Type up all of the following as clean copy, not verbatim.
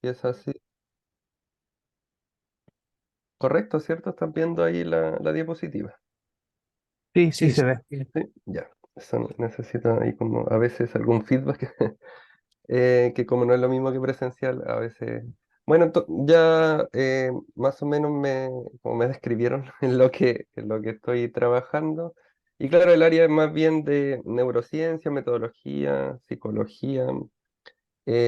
Si es así, correcto, ¿cierto? Están viendo ahí la diapositiva. Sí, sí Sí, se ve. sí, ya. Eso necesita ahí como a veces algún feedback, que como no es lo mismo que presencial, a veces... Bueno, ya más o menos como me describieron en lo que estoy trabajando. Y claro, el área es más bien de neurociencia, metodología, psicología.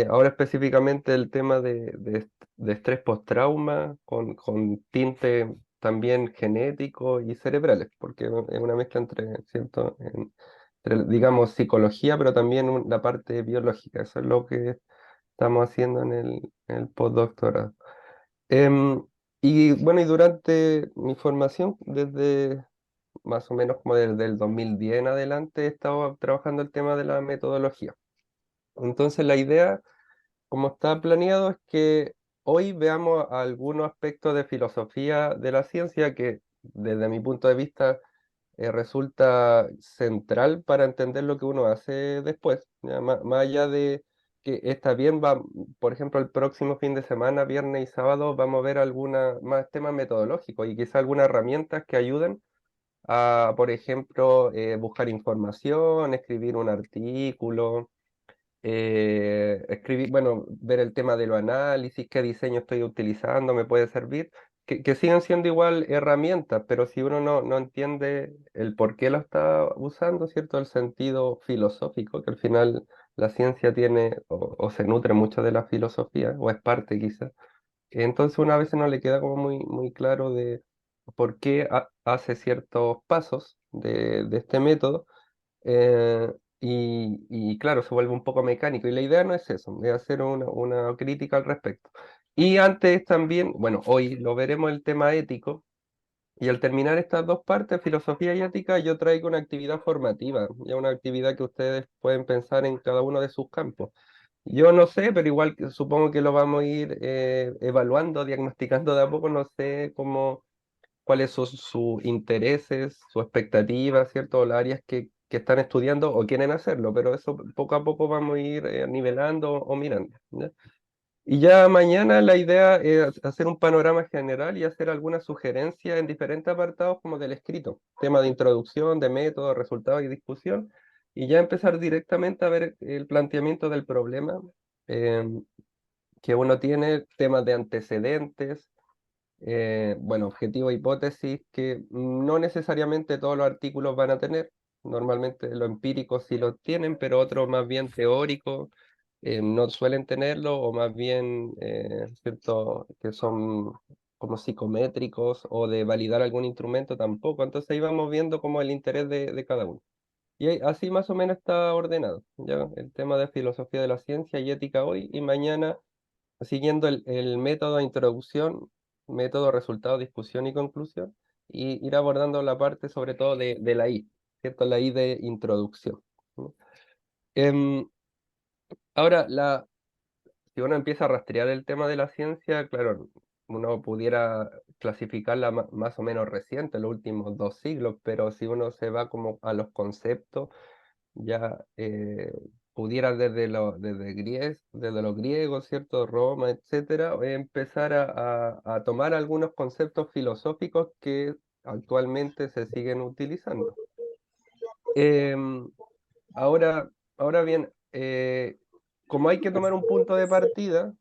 Ahora específicamente el tema de estrés postrauma con tinte también genético y cerebrales, porque es una mezcla entre, ¿cierto? Entre, digamos, psicología, pero también la parte biológica. Eso es lo que estamos haciendo en el postdoctorado. Em, y bueno, y durante mi formación, desde más o menos como desde el 2010 en adelante, he estado trabajando el tema de la metodología. Entonces la idea como está planeado es que hoy veamos algunos aspectos de filosofía de la ciencia que desde mi punto de vista resulta central para entender lo que uno hace después. Ya, más allá de que está bien, por ejemplo, el próximo fin de semana, viernes y sábado, vamos a ver alguna, más temas metodológicos y quizá algunas herramientas que ayuden a, por ejemplo, buscar información, escribir un artículo, escribir, bueno, ver el tema de los análisis, qué diseño estoy utilizando, me puede servir, que siguen siendo igual herramientas, pero si uno no entiende el por qué lo está usando, ¿cierto? El sentido filosófico, que al final la ciencia tiene o se nutre mucho de la filosofía, o es parte quizás. Entonces una vez no le queda como muy, muy claro de por qué hace ciertos pasos de este método, y claro, se vuelve un poco mecánico. Y la idea no es eso, es hacer una crítica al respecto. Y antes también, bueno, hoy lo veremos el tema ético. Y al terminar estas dos partes, filosofía y ética, yo traigo una actividad formativa, ya una actividad que ustedes pueden pensar en cada uno de sus campos. Yo no sé, pero igual supongo que lo vamos a ir evaluando, diagnosticando de a poco, no sé cómo cuáles son sus intereses, sus expectativas, ¿cierto? O las áreas que están estudiando o quieren hacerlo, pero eso poco a poco vamos a ir nivelando o mirando, ¿ya? Y ya mañana la idea es hacer un panorama general y hacer algunas sugerencias en diferentes apartados como del escrito, tema de introducción, de método, resultados y discusión, y ya empezar directamente a ver el planteamiento del problema que uno tiene, temas de antecedentes, bueno, objetivo e hipótesis que no necesariamente todos los artículos van a tener. Normalmente los empíricos sí los tienen, pero otros más bien teóricos no suelen tenerlo, o más bien, ¿cierto? Que son como psicométricos o de validar algún instrumento tampoco. Entonces ahí vamos viendo como el interés de cada uno. Y así más o menos está ordenado, ¿ya? El tema de filosofía de la ciencia y ética hoy y mañana siguiendo el método de introducción, método, resultado, discusión y conclusión, y ir abordando la parte sobre todo de la I, ¿cierto? La I de introducción, ¿no? Em, ahora, si uno empieza a rastrear el tema de la ciencia, claro, uno pudiera clasificarla más o menos reciente, los últimos 2 siglos, pero si uno se va como a los conceptos, ya pudiera desde los griegos, ¿cierto? Roma, etcétera, empezar a tomar algunos conceptos filosóficos que actualmente se siguen utilizando. Em, ahora bien, como hay que tomar un punto de partida,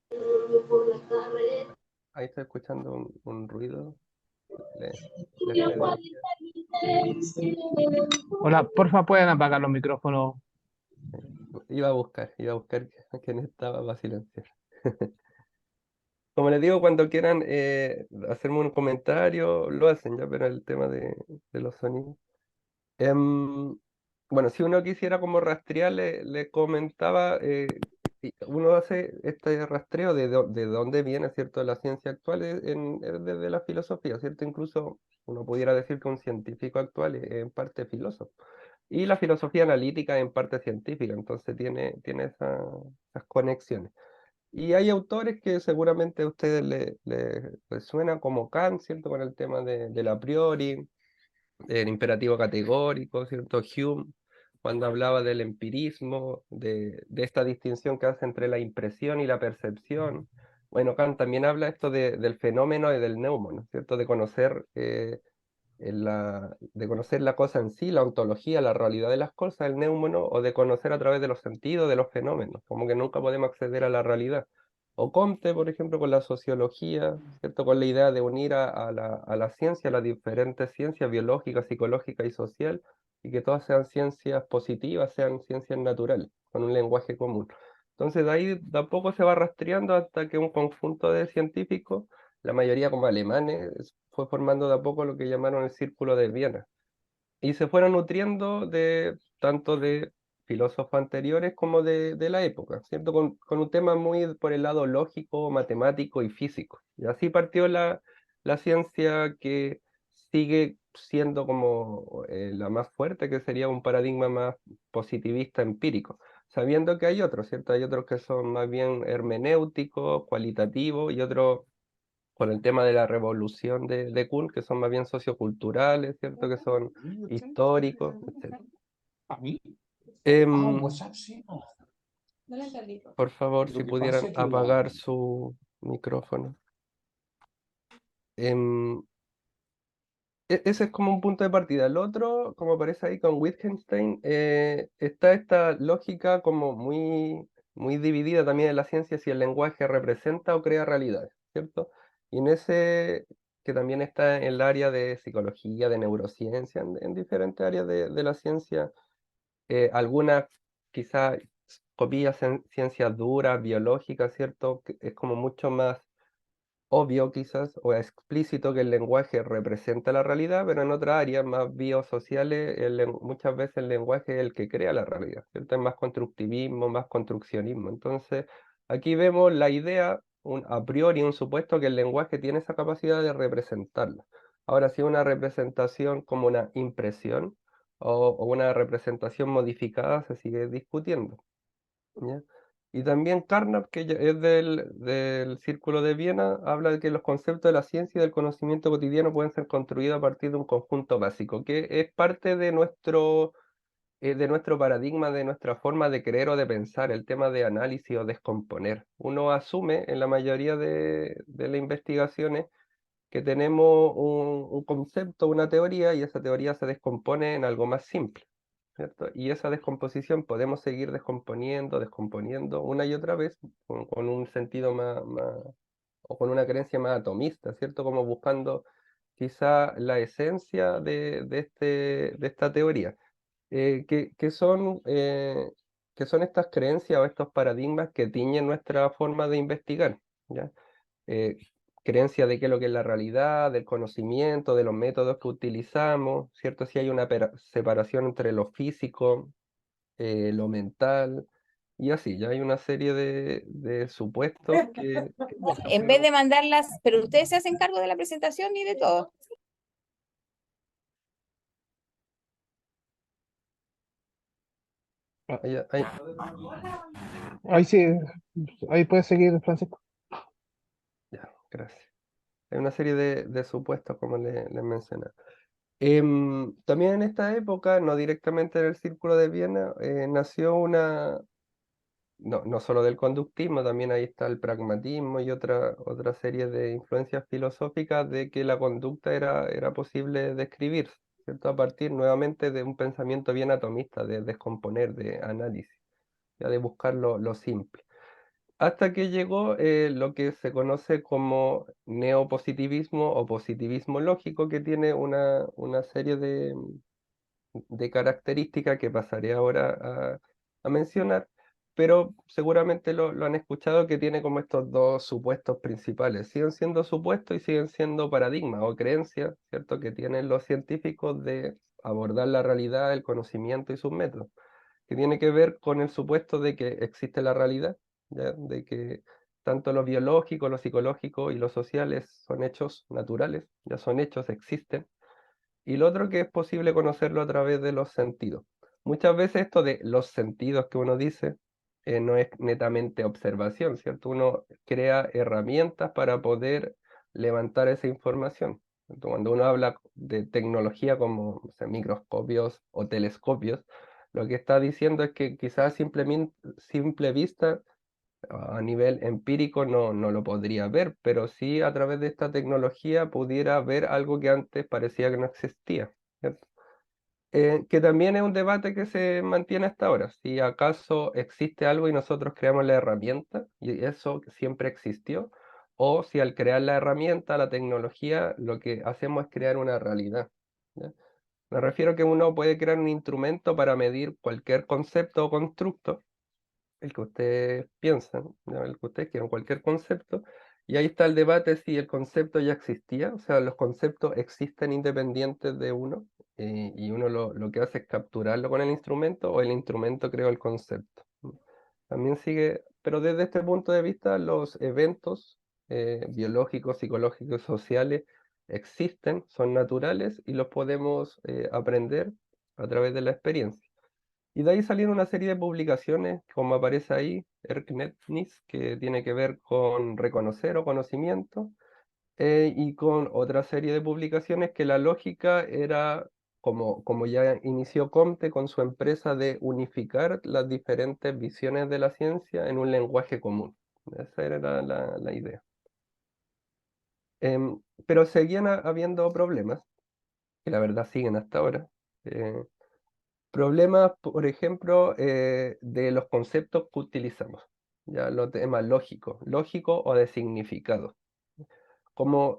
ahí estoy escuchando un ruido, le- les pediría, Hola, porfa, pueden apagar los micrófonos. iba a buscar quién estaba para silenciar. Como les digo, cuando quieran hacerme un comentario, lo hacen ya, pero el tema de los sonidos. Em, bueno, si uno quisiera como rastrear, le comentaba, y uno hace este rastreo de dónde viene, ¿cierto?, la ciencia actual desde la filosofía, ¿cierto? Incluso uno pudiera decir que un científico actual es en parte filósofo. Y la filosofía analítica es en parte científica, entonces tiene esas conexiones. Y hay autores que seguramente a ustedes les suena como Kant, ¿cierto? Con el tema del a priori, el imperativo categórico, ¿cierto? Hume, cuando hablaba del empirismo, de esta distinción que hace entre la impresión y la percepción, Bueno, Kant también habla esto del fenómeno y del neumo, ¿no es cierto? De conocer la cosa en sí, la ontología, la realidad de las cosas, el neumono, o de conocer a través de los sentidos, de los fenómenos, como que nunca podemos acceder a la realidad. O Comte, por ejemplo, con la sociología, ¿cierto? Con la idea de unir a la ciencia, a las diferentes ciencias biológica, psicológica y social, y que todas sean ciencias positivas, sean ciencias naturales, con un lenguaje común. Entonces de ahí de a poco se va rastreando hasta que un conjunto de científicos, la mayoría como alemanes, fue formando de a poco lo que llamaron el Círculo de Viena. Y se fueron nutriendo de tanto de filósofos anteriores como de la época, ¿cierto? Con un tema muy por el lado lógico, matemático y físico. Y así partió la ciencia que sigue siendo como la más fuerte, que sería un paradigma más positivista empírico, sabiendo que hay otros, ¿cierto? Hay otros que son más bien hermenéuticos, cualitativos, y otros con el tema de la revolución de Kuhn, que son más bien socioculturales, ¿cierto? Que son históricos, etc. Em, por favor, si pudieran apagar su micrófono. Em, Ese es como un punto de partida. El otro, como aparece ahí con Wittgenstein, está esta lógica como muy dividida también en la ciencia si el lenguaje representa o crea realidades, ¿cierto? Y en ese, que también está en el área de psicología, de neurociencia, en diferentes áreas de la ciencia, algunas quizás comillas ciencias duras, biológicas, ¿cierto? Que es como mucho más obvio quizás o explícito que el lenguaje representa la realidad, pero en otras áreas más biosociales muchas veces el lenguaje es el que crea la realidad, ¿cierto? Es más constructivismo, más construccionismo. Entonces, aquí vemos la idea, a priori, un supuesto que el lenguaje tiene esa capacidad de representarla. Ahora, si es una representación como una impresión o una representación modificada, se sigue discutiendo. ¿Ya? Y también Carnap, que es del Círculo de Viena, habla de que los conceptos de la ciencia y del conocimiento cotidiano pueden ser construidos a partir de un conjunto básico, que es parte de nuestro paradigma, de nuestra forma de creer o de pensar, el tema de análisis o descomponer. Uno asume en la mayoría de las investigaciones que tenemos un concepto, una teoría, y esa teoría se descompone en algo más simple, ¿cierto? Y esa descomposición podemos seguir descomponiendo una y otra vez con un sentido o con una creencia más atomista, ¿cierto? Como buscando quizá la esencia de esta teoría, que son estas creencias o estos paradigmas que tiñen nuestra forma de investigar, ¿ya? eh, Creencia de qué es lo que es la realidad, del conocimiento, de los métodos que utilizamos, ¿cierto? Si hay una separación entre lo físico, lo mental, y así, ya hay una serie de supuestos que Ya, han en vez sido... de mandarlas, pero ustedes se hacen cargo de la presentación y de todo. Ahí sí, ahí puedes seguir, Francisco. Ya, gracias. Hay una serie de supuestos, como les mencioné. También en esta época, no directamente en el Círculo de Viena, nació no solo del conductismo, también ahí está el pragmatismo y otra serie de influencias filosóficas de que la conducta era posible describir, ¿cierto? A partir nuevamente de un pensamiento bien atomista, de descomponer, de análisis, ya de buscar lo simple. Hasta que llegó lo que se conoce como neopositivismo o positivismo lógico, que tiene una serie de características que pasaré ahora a mencionar, pero seguramente lo han escuchado, que tiene como estos dos supuestos principales. Siguen siendo supuestos y siguen siendo paradigmas o creencias, ¿cierto?, que tienen los científicos de abordar la realidad, el conocimiento y sus métodos, que tiene que ver con el supuesto de que existe la realidad, ¿ya? De que tanto lo biológico, lo psicológico y lo sociales son hechos naturales, ya son hechos, existen, y lo otro que es posible conocerlo a través de los sentidos. Muchas veces esto de los sentidos que uno dice no es netamente observación, ¿cierto? Uno crea herramientas para poder levantar esa información. Cuando uno habla de tecnología como, no sé, microscopios o telescopios, lo que está diciendo es que quizás simple vista A nivel empírico no lo podría ver, pero sí a través de esta tecnología pudiera ver algo que antes parecía que no existía, ¿cierto? Que también es un debate que se mantiene hasta ahora, si acaso existe algo y nosotros creamos la herramienta y eso siempre existió, o si al crear la herramienta, la tecnología, lo que hacemos es crear una realidad, ¿ya? Me refiero a que uno puede crear un instrumento para medir cualquier concepto o constructo, el que ustedes piensan, ¿no? El que ustedes quieran, cualquier concepto, y ahí está el debate si el concepto ya existía, o sea, los conceptos existen independientes de uno, y uno lo que hace es capturarlo con el instrumento, o el instrumento creó el concepto. También sigue, pero desde este punto de vista, los eventos biológicos, psicológicos, sociales existen, son naturales y los podemos aprender a través de la experiencia. Y de ahí salieron una serie de publicaciones, como aparece ahí, Erknetnis, que tiene que ver con reconocer o conocimiento, y con otra serie de publicaciones que la lógica era, como ya inició Comte con su empresa, de unificar las diferentes visiones de la ciencia en un lenguaje común. Esa era la idea. Pero seguían habiendo problemas, que la verdad siguen hasta ahora. eh, Problemas, por ejemplo, de los conceptos que utilizamos, ya los temas lógico o de significado.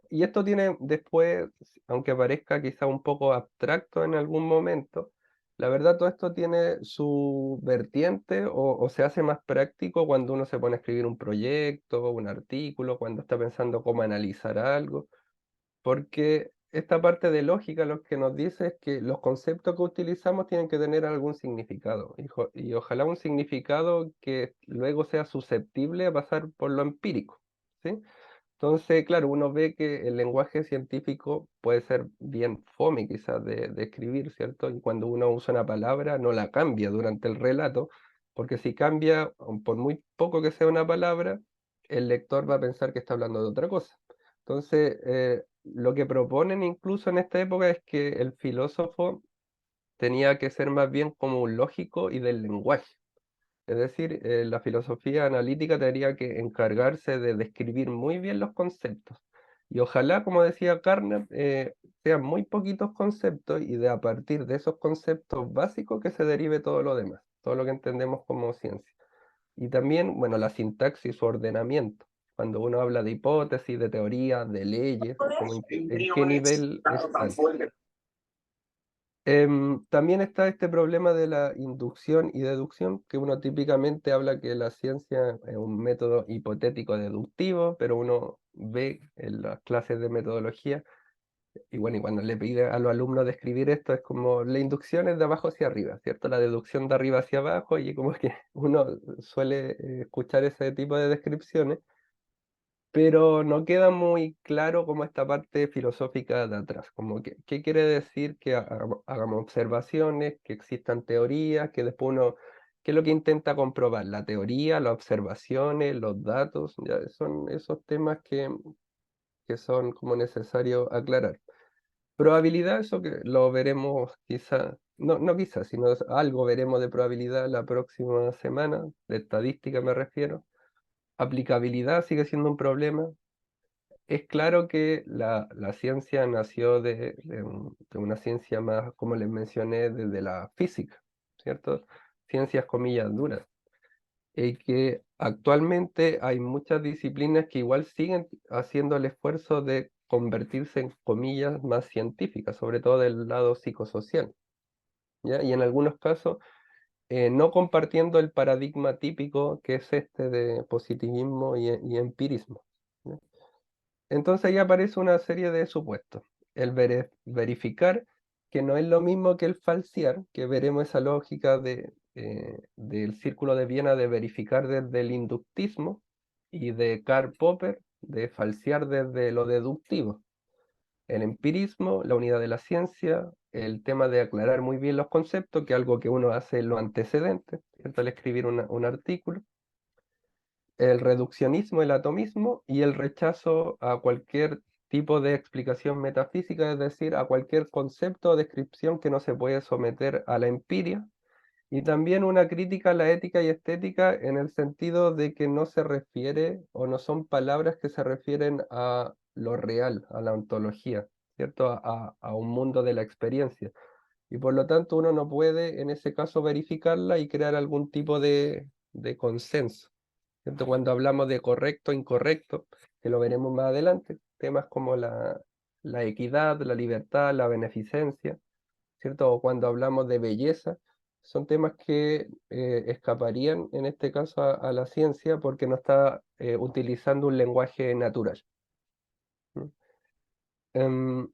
Y esto tiene después, aunque parezca quizá un poco abstracto en algún momento, la verdad todo esto tiene su vertiente o se hace más práctico cuando uno se pone a escribir un proyecto, un artículo, cuando está pensando cómo analizar algo. Porque esta parte de lógica lo que nos dice es que los conceptos que utilizamos tienen que tener algún significado, y ojalá un significado que luego sea susceptible a pasar por lo empírico, ¿sí? Entonces, claro, uno ve que el lenguaje científico puede ser bien fome quizás de escribir, ¿cierto? Y cuando uno usa una palabra no la cambia durante el relato, porque si cambia, por muy poco que sea una palabra, el lector va a pensar que está hablando de otra cosa. Entonces, lo que proponen incluso en esta época es que el filósofo tenía que ser más bien como un lógico y del lenguaje. Es decir, la filosofía analítica tendría que encargarse de describir muy bien los conceptos. Y ojalá, como decía Carnap, sean muy poquitos conceptos y de a partir de esos conceptos básicos que se derive todo lo demás, todo lo que entendemos como ciencia. Y también, bueno, la sintaxis, su ordenamiento. Cuando uno habla de hipótesis, de teoría, de leyes, como en qué nivel están. También está este problema de la inducción y deducción, que uno típicamente habla que la ciencia es un método hipotético deductivo, pero uno ve en las clases de metodología, y bueno, y cuando le pide a los alumnos describir esto, es como la inducción es de abajo hacia arriba, ¿cierto? La deducción de arriba hacia abajo, y como que uno suele escuchar ese tipo de descripciones, pero no queda muy claro como esta parte filosófica de atrás, como que, ¿qué quiere decir que hagamos observaciones, que existan teorías, que después uno, qué es lo que intenta comprobar? La teoría, las observaciones, los datos, ya son esos temas que son como necesario aclarar. Probabilidad, eso que lo veremos quizá, no quizá, sino algo veremos de probabilidad la próxima semana, de estadística me refiero. Aplicabilidad sigue siendo un problema. Es claro que la ciencia nació de una ciencia más, como les mencioné, desde la física, ¿cierto? Ciencias comillas duras. Y que actualmente hay muchas disciplinas que igual siguen haciendo el esfuerzo de convertirse en comillas más científicas, sobre todo del lado psicosocial, ¿ya? Y en algunos casos no compartiendo el paradigma típico que es este de positivismo y empirismo, ¿ya? Entonces ahí aparece una serie de supuestos. El verificar, que no es lo mismo que el falsear, que veremos esa lógica del círculo de Viena de verificar desde el inductismo, y de Karl Popper de falsear desde lo deductivo. El empirismo, la unidad de la ciencia, el tema de aclarar muy bien los conceptos, que es algo que uno hace en los antecedentes, ¿cierto? Al escribir un artículo. El reduccionismo, el atomismo y el rechazo a cualquier tipo de explicación metafísica, es decir, a cualquier concepto o descripción que no se puede someter a la empiria, Y también una crítica a la ética y estética en el sentido de que no se refiere o no son palabras que se refieren a lo real, a la ontología, ¿cierto? A un mundo de la experiencia. Y por lo tanto uno no puede en ese caso verificarla y crear algún tipo de consenso, ¿cierto? Cuando hablamos de correcto, incorrecto, que lo veremos más adelante, temas como la equidad, la libertad, la beneficencia, ¿cierto? O cuando hablamos de belleza, son temas que escaparían en este caso a la ciencia porque no está utilizando un lenguaje natural. ¿Mm? Em,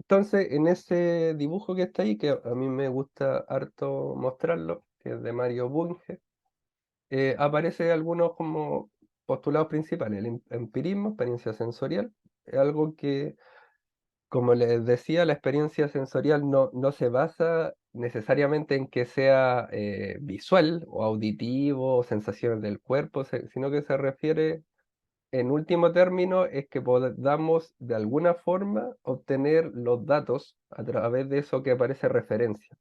entonces, en ese dibujo que está ahí, que a mí me gusta harto mostrarlo, que es de Mario Bunge, aparece algunos como postulados principales. El empirismo, experiencia sensorial, es algo que, como les decía, la experiencia sensorial no se basa necesariamente en que sea visual o auditivo o sensaciones del cuerpo, sino que se refiere, en último término, es que podamos de alguna forma obtener los datos a través de eso que aparece referencia.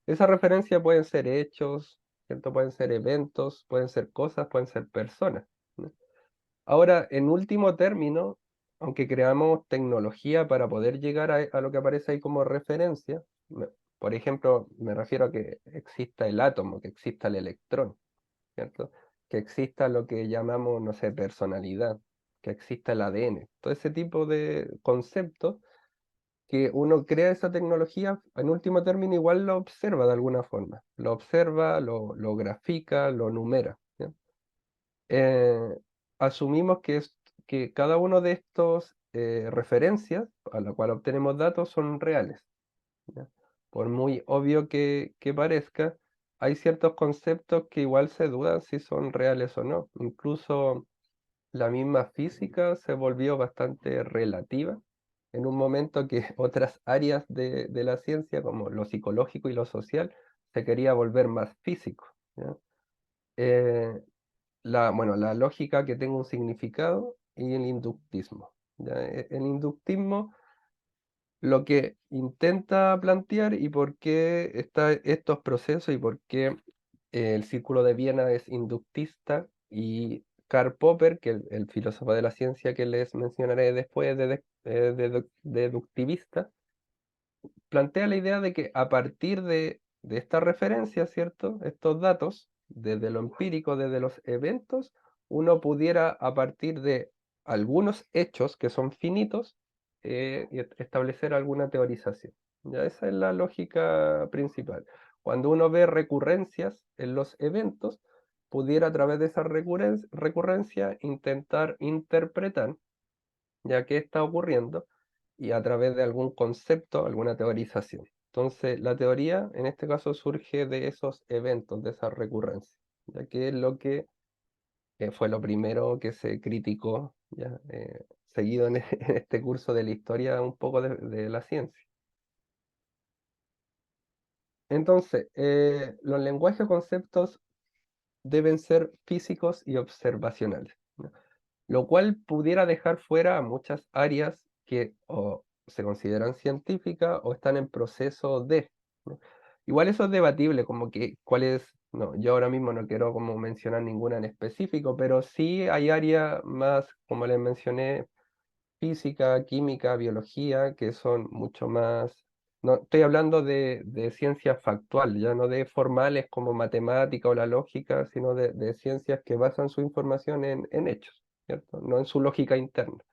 Esa referencia pueden ser hechos, ¿cierto? Pueden ser eventos, pueden ser cosas, pueden ser personas, ¿no? Ahora, en último término, aunque creamos tecnología para poder llegar a lo que aparece ahí como referencia, por ejemplo, me refiero a que exista el átomo, que exista el electrón, ¿cierto? Que exista lo que llamamos, no sé, personalidad, que exista el ADN, todo ese tipo de conceptos que uno crea esa tecnología, en último término igual lo observa de alguna forma, lo observa, lo grafica, lo numera, ¿ya? eh, Asumimos que cada uno de estos referencias a la cual obtenemos datos son reales, ¿ya? Por muy obvio que parezca, hay ciertos conceptos que igual se dudan si son reales o no. Incluso la misma física se volvió bastante relativa en un momento que otras áreas de la ciencia, como lo psicológico y lo social, se quería volver más físico, ¿ya? Eh, bueno, la lógica que tenga un significado y el inductismo, ¿ya? El inductismo lo que intenta plantear y por qué están estos procesos y por qué el Círculo de Viena es inductista y Karl Popper, que el filósofo de la ciencia que les mencionaré después, deductivista, plantea la idea de que a partir de esta referencia, ¿cierto? Estos datos, desde lo empírico, desde los eventos, uno pudiera, a partir de algunos hechos que son finitos, establecer alguna teorización. Ya esa es la lógica principal. Cuando uno ve recurrencias en los eventos, pudiera a través de esa recurrencia intentar interpretar ya qué está ocurriendo y a través de algún concepto, alguna teorización. Entonces, la teoría en este caso surge de esos eventos, de esa recurrencia, ya que es lo que fue lo primero que se criticó, ya, seguido en, en este curso de la historia un poco de la ciencia. Entonces, los lenguajes conceptos deben ser físicos y observacionales, ¿no? Lo cual pudiera dejar fuera a muchas áreas que o se consideran científicas o están en proceso de, ¿no? Igual eso es debatible, como que cuál es, no, yo ahora mismo no quiero como mencionar ninguna en específico, pero sí hay áreas más, como les mencioné, física, química, biología, que son mucho más, no estoy hablando de ciencia factual, ya no de formales como matemática o la lógica, sino de ciencias que basan su información en hechos, ¿cierto? No en su lógica interna.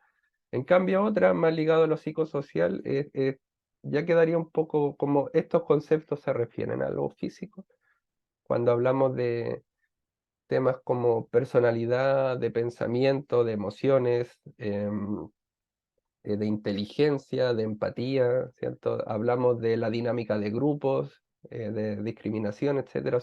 En cambio, otra más ligado a lo psicosocial, ya quedaría un poco como estos conceptos se refieren a lo físico, cuando hablamos de temas como personalidad, de pensamiento, de emociones, de inteligencia, de empatía, ¿cierto? Hablamos de la dinámica de grupos, de discriminación, etcétera.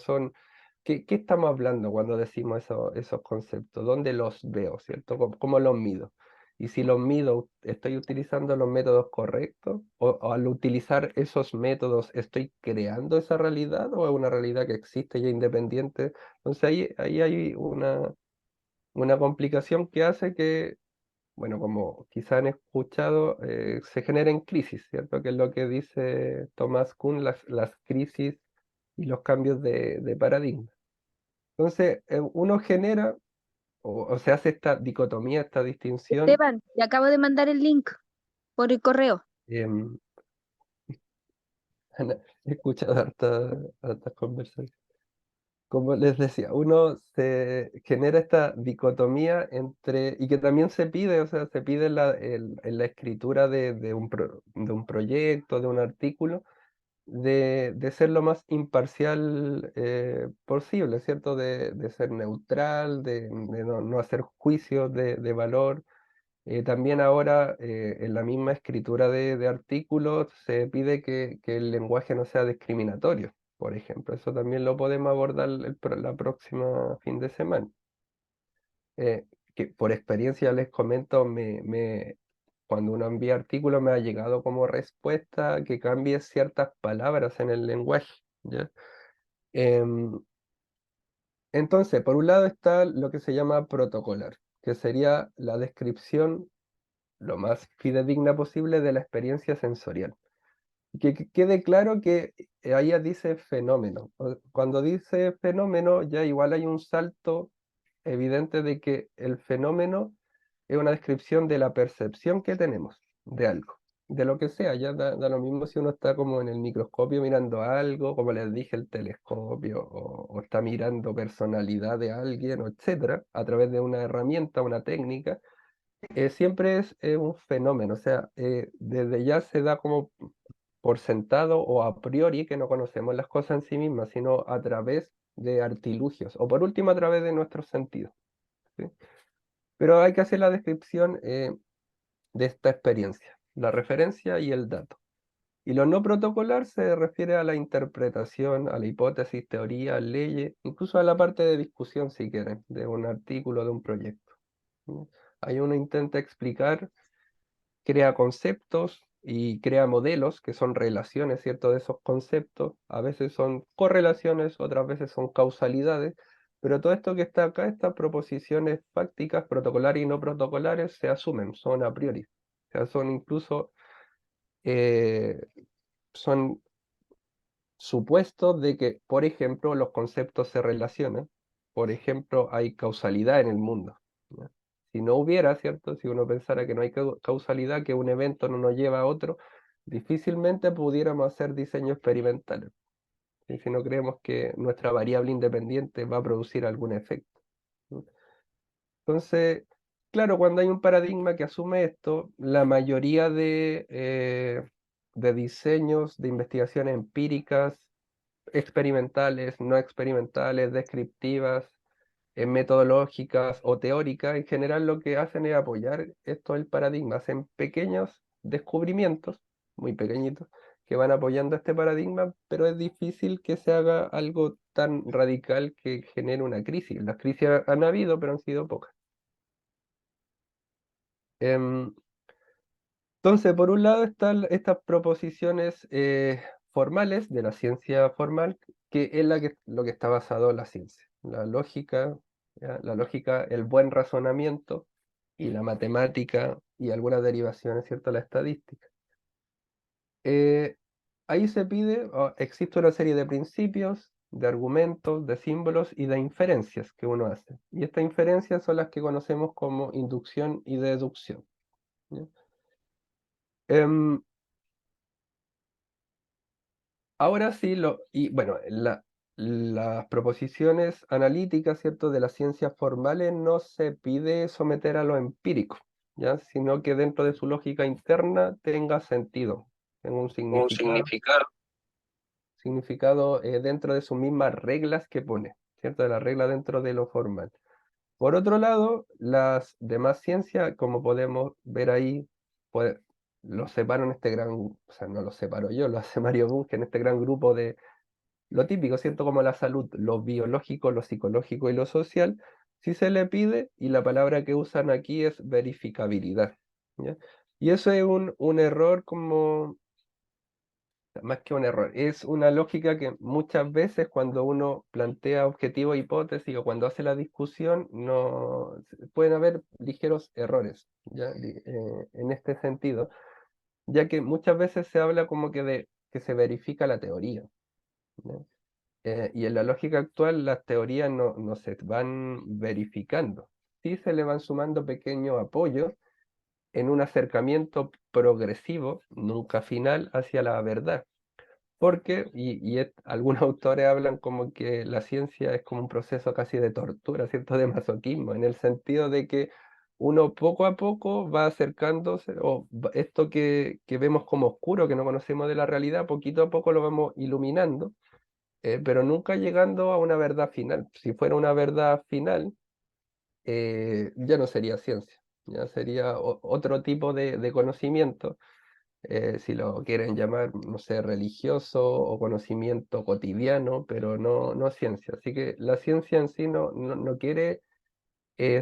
¿Qué estamos hablando cuando decimos esos conceptos? ¿Dónde los veo, cierto? ¿Cómo los mido? Y si los mido, ¿estoy utilizando los métodos correctos? ¿O al utilizar esos métodos estoy creando esa realidad o es una realidad que existe ya independiente? Entonces ahí hay una complicación que hace que, bueno, como quizá han escuchado, se generen crisis, ¿cierto? Que es lo que dice Thomas Kuhn, las crisis y los cambios de paradigma. Entonces, uno genera, o se hace esta dicotomía, esta distinción. Esteban, te acabo de mandar el link por el correo. em, He escuchado hartas conversaciones. Como les decía, uno se genera esta dicotomía entre, y que también se pide, o sea, se pide en la escritura de de un proyecto, de un artículo, de ser lo más imparcial posible, ¿cierto? De ser neutral, de no hacer juicios de valor. También ahora en la misma escritura de artículos se pide que el lenguaje no sea discriminatorio, por ejemplo. Eso también lo podemos abordar la próxima fin de semana. Eh, que por experiencia les comento, cuando uno envía artículos me ha llegado como respuesta que cambie ciertas palabras en el lenguaje, ¿ya? Em, entonces, por un lado está lo que se llama protocolar, que sería la descripción lo más fidedigna posible de la experiencia sensorial. Que quede claro que ella dice fenómeno. Cuando dice fenómeno, ya igual hay un salto evidente de que el fenómeno es una descripción de la percepción que tenemos de algo, de lo que sea. Ya da lo mismo si uno está como en el microscopio mirando algo, como les dije, el telescopio, o está mirando personalidad de alguien, o etcétera, a través de una herramienta, una técnica. Siempre es un fenómeno, o sea, desde ya se da como por sentado o a priori que no conocemos las cosas en sí mismas, sino a través de artilugios, o por último a través de nuestros sentidos, ¿sí? Pero hay que hacer la descripción de esta experiencia, la referencia y el dato. Y lo no protocolar se refiere a la interpretación, a la hipótesis, teoría, leyes, incluso a la parte de discusión, si quieren, de un artículo, de un proyecto, ¿sí? Ahí uno intenta explicar, crea conceptos y crea modelos que son relaciones, ¿cierto? De esos conceptos. A veces son correlaciones, otras veces son causalidades, pero todo esto que está acá, estas proposiciones fácticas, protocolares y no protocolares, se asumen, son a priori. O sea, son incluso, eh, son supuestos de que, por ejemplo, los conceptos se relacionan. Por ejemplo, hay causalidad en el mundo, ¿ya? Si no hubiera, ¿cierto? Si uno pensara que no hay causalidad, que un evento no nos lleva a otro, difícilmente pudiéramos hacer diseños experimentales. ¿Sí? Si no creemos que nuestra variable independiente va a producir algún efecto, ¿no? Entonces, claro, cuando hay un paradigma que asume esto, la mayoría de diseños, de investigaciones empíricas, experimentales, no experimentales, descriptivas, metodológicas o teóricas, en general lo que hacen es apoyar esto del paradigma, hacen pequeños descubrimientos, muy pequeñitos, que van apoyando este paradigma, pero es difícil que se haga algo tan radical que genere una crisis. Las crisis han habido, pero han sido pocas. Em, Entonces, por un lado están estas proposiciones formales de la ciencia formal, que es lo que está basado en la ciencia. La lógica, ¿ya? La lógica, el buen razonamiento y la matemática y algunas derivaciones, ¿cierto? La estadística. Eh, Ahí se pide, existe una serie de principios, de argumentos, de símbolos y de inferencias que uno hace. Y estas inferencias son las que conocemos como inducción y deducción, ¿ya? Em, Ahora sí, y bueno, las proposiciones analíticas, ¿cierto?, de las ciencias formales no se pide someter a lo empírico, ¿ya? Sino que dentro de su lógica interna tenga sentido, tenga un Un significado, significado. dentro de sus mismas reglas que pone, ¿cierto? De la regla dentro de lo formal. Por otro lado, las demás ciencias, como podemos ver ahí, pues, los separo en este gran, o sea, no los separo yo, lo hace Mario Bunge en este gran grupo de lo típico, ¿cierto? Como la salud, lo biológico, lo psicológico y lo social, sí se le pide, y la palabra que usan aquí es verificabilidad, ¿ya? Y eso es un error como, más que un error, es una lógica que muchas veces cuando uno plantea objetivos, hipótesis o cuando hace la discusión, no pueden haber ligeros errores, ¿ya? En este sentido, ya que muchas veces se habla como que se verifica la teoría, ¿ya? Y en la lógica actual las teorías no se van verificando. Sí se le van sumando pequeños apoyos en un acercamiento progresivo, nunca final, hacia la verdad. Porque, algunos autores hablan como que la ciencia es como un proceso casi de tortura, ¿cierto? De masoquismo, en el sentido de que uno poco a poco va acercándose, esto que vemos como oscuro, que no conocemos de la realidad, poquito a poco lo vamos iluminando, pero nunca llegando a una verdad final. Si fuera una verdad final, ya no sería ciencia, ya sería otro tipo de conocimiento, si lo quieren llamar, no sé, religioso o conocimiento cotidiano, pero no ciencia. Así que la ciencia en sí no quiere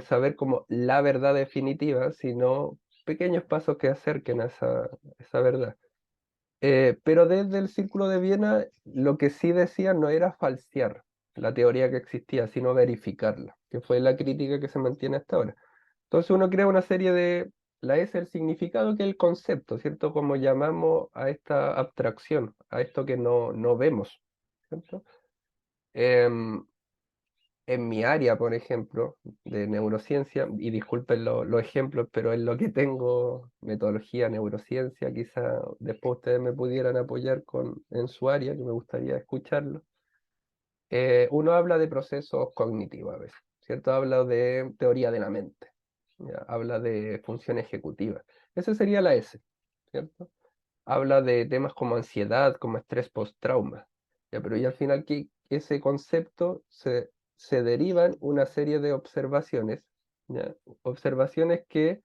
saber como la verdad definitiva, sino pequeños pasos que acerquen a esa verdad. Pero desde el Círculo de Viena, lo que sí decía no era falsear la teoría que existía, sino verificarla, que fue la crítica que se mantiene hasta ahora. Entonces uno crea una serie de... La S, el significado, que es el concepto, ¿cierto? Como llamamos a esta abstracción, a esto que no vemos, ¿cierto? Em, en mi área, por ejemplo, de neurociencia, y disculpen los ejemplos, pero en lo que tengo metodología, neurociencia, quizá después ustedes me pudieran apoyar en su área, que me gustaría escucharlo. Uno habla de procesos cognitivos a veces, ¿cierto? Habla de teoría de la mente, ¿ya? Habla de función ejecutiva. Esa sería la S, ¿cierto? Habla de temas como ansiedad, como estrés post-trauma, ¿ya? Pero y al final que ese concepto se derivan una serie de observaciones, ¿ya? Observaciones que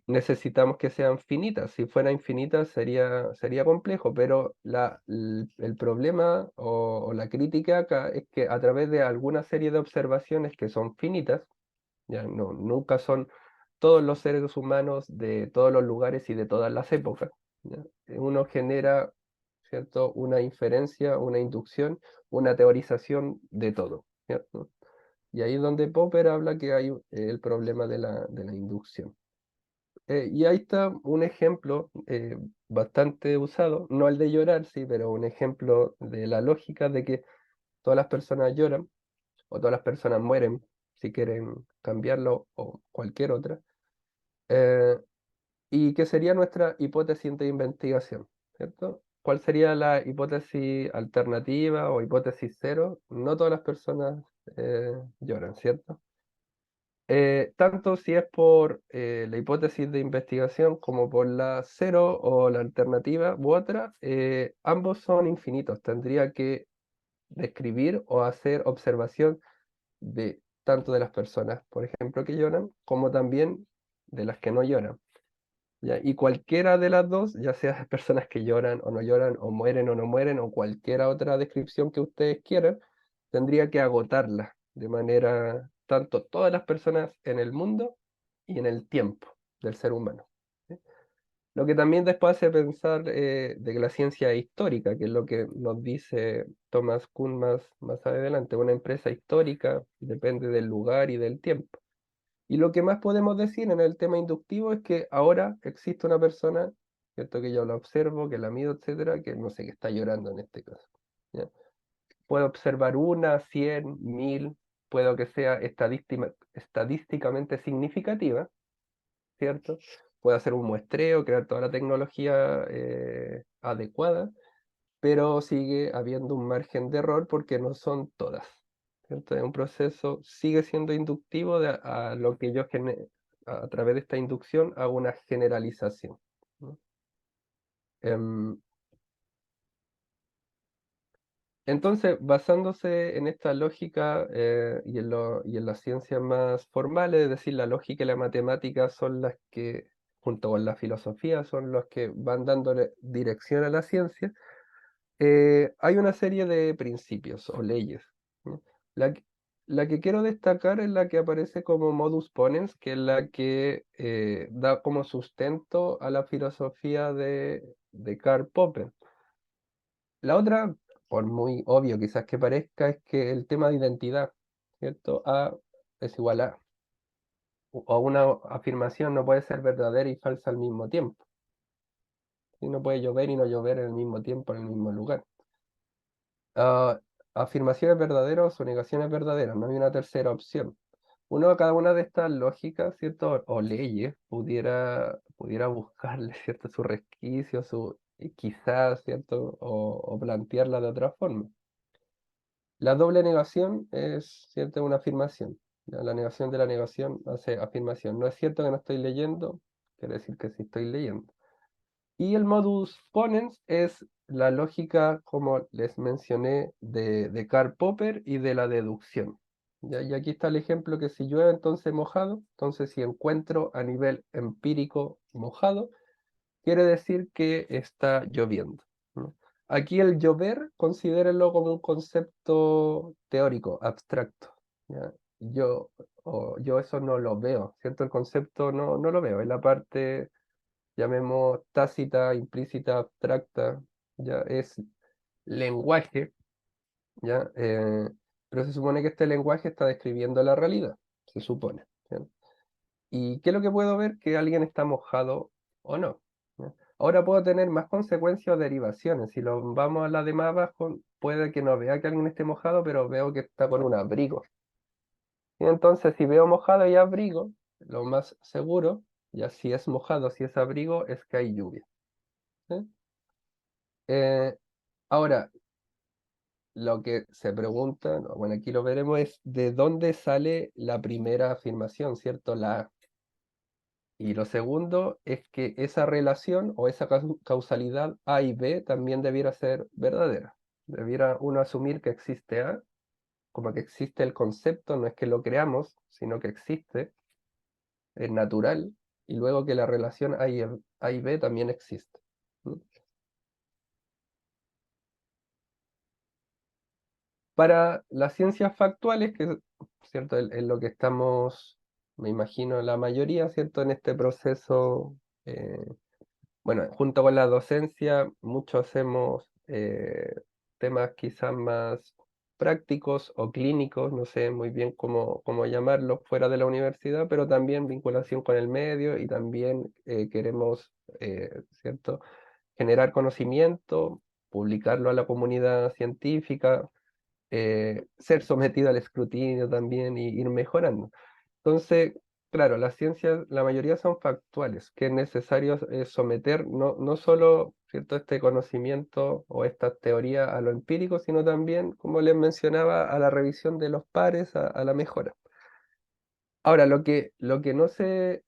necesitamos que sean finitas. Si fuera infinita sería complejo, pero el problema o la crítica acá es que a través de alguna serie de observaciones que son finitas, ya nunca son todos los seres humanos de todos los lugares y de todas las épocas, ¿ya? Uno genera, ¿cierto? Una inferencia, una inducción, una teorización de todo, ¿cierto? Y ahí es donde Popper habla que hay el problema de la inducción. Y ahí está un ejemplo bastante usado, no el de llorar, sí, pero un ejemplo de la lógica de que todas las personas lloran o todas las personas mueren, si quieren cambiarlo, o cualquier otra, eh, y que sería nuestra hipótesis de investigación, ¿cierto? ¿Cuál sería la hipótesis alternativa o hipótesis cero? No todas las personas lloran, ¿cierto? Tanto si es por la hipótesis de investigación como por la cero o la alternativa u otra, ambos son infinitos. Tendría que describir o hacer observación de tanto de las personas, por ejemplo, que lloran, como también de las que no lloran, ¿ya? Y cualquiera de las dos, ya sea personas que lloran, o mueren o no mueren, o cualquier otra descripción que ustedes quieran, tendría que agotarla de manera tanto todas las personas en el mundo y en el tiempo del ser humano, ¿sí? Lo que también después hace pensar de que la ciencia es histórica, que es lo que nos dice Thomas Kuhn más adelante. Una empresa histórica depende del lugar y del tiempo. Y lo que más podemos decir en el tema inductivo es que ahora existe una persona, ¿cierto? Que yo la observo, que la mido, etcétera, que no sé, que está llorando en este caso, ¿ya? Puedo observar una, 100, 1000, puedo que sea estadísticamente significativa, ¿cierto? Puedo hacer un muestreo, crear toda la tecnología adecuada, pero sigue habiendo un margen de error porque no son todas, ¿cierto? Es un proceso, sigue siendo inductivo a lo que yo a través de esta inducción hago una generalización, ¿no? Em, entonces, basándose en esta lógica y en las ciencias más formales, es decir, la lógica y la matemática son las que, junto con la filosofía, son los que van dándole dirección a la ciencia. Hay una serie de principios o leyes, ¿no? La, que la que quiero destacar es la que aparece como modus ponens, que es la que da como sustento a la filosofía de Karl Popper. La otra, por muy obvio quizás que parezca, es que el tema de identidad, ¿cierto? A es igual a, o una afirmación no puede ser verdadera y falsa al mismo tiempo. ¿Sí? No puede llover y no llover en el mismo tiempo, en el mismo lugar. Afirmaciones verdaderas o negaciones verdaderas, no hay una tercera opción. Uno a cada una de estas lógicas, ¿cierto? O leyes, pudiera buscarle, ¿cierto? Su resquicio, quizás, ¿cierto? O plantearla de otra forma. La doble negación es, ¿cierto? Una afirmación. ¿Ya? La negación de la negación hace afirmación. No es cierto que no estoy leyendo, quiere decir que sí estoy leyendo. Y el modus ponens es la lógica, como les mencioné, de Karl Popper y de la deducción. ¿Ya? Y aquí está el ejemplo que si llueve, entonces mojado. Entonces, si encuentro a nivel empírico mojado, quiere decir que está lloviendo, ¿no? Aquí el llover, considérenlo como un concepto teórico, abstracto. ¿Ya? Yo eso no lo veo, ¿cierto? El concepto no lo veo. Es la parte, llamemos tácita, implícita, abstracta, ya es lenguaje, ¿ya? Pero se supone que este lenguaje está describiendo la realidad, se supone, ¿ya? ¿Y qué es lo que puedo ver? Que alguien está mojado o no, ¿ya? Ahora puedo tener más consecuencias o derivaciones. Si lo vamos a la de más abajo, puede que no vea que alguien esté mojado, pero veo que está con un abrigo. Y entonces, si veo mojado y abrigo, lo más seguro, ya si es mojado, si es abrigo, es que hay lluvia. ¿Sí? Eh, Ahora, lo que se pregunta, no, bueno, aquí lo veremos, es de dónde sale la primera afirmación, ¿cierto? La A. Y lo segundo es que esa relación o esa causalidad A y B también debiera ser verdadera. Debiera uno asumir que existe A, como que existe el concepto, no es que lo creamos, sino que existe, es natural, y luego que la relación A y B también existe. ¿Mm? Para las ciencias factuales, que ¿cierto? Es lo que estamos, me imagino, la mayoría, ¿cierto? En este proceso, bueno, junto con la docencia, mucho hacemos temas quizás más prácticos o clínicos, no sé muy bien cómo llamarlos, fuera de la universidad, pero también vinculación con el medio y también queremos, ¿cierto? Generar conocimiento, publicarlo a la comunidad científica, ser sometido al escrutinio también y ir mejorando. Entonces, claro, las ciencias, la mayoría son factuales, que es necesario someter no solo, ¿cierto?, este conocimiento o esta teoría a lo empírico, sino también, como les mencionaba, a la revisión de los pares, a la mejora. Ahora, lo que no se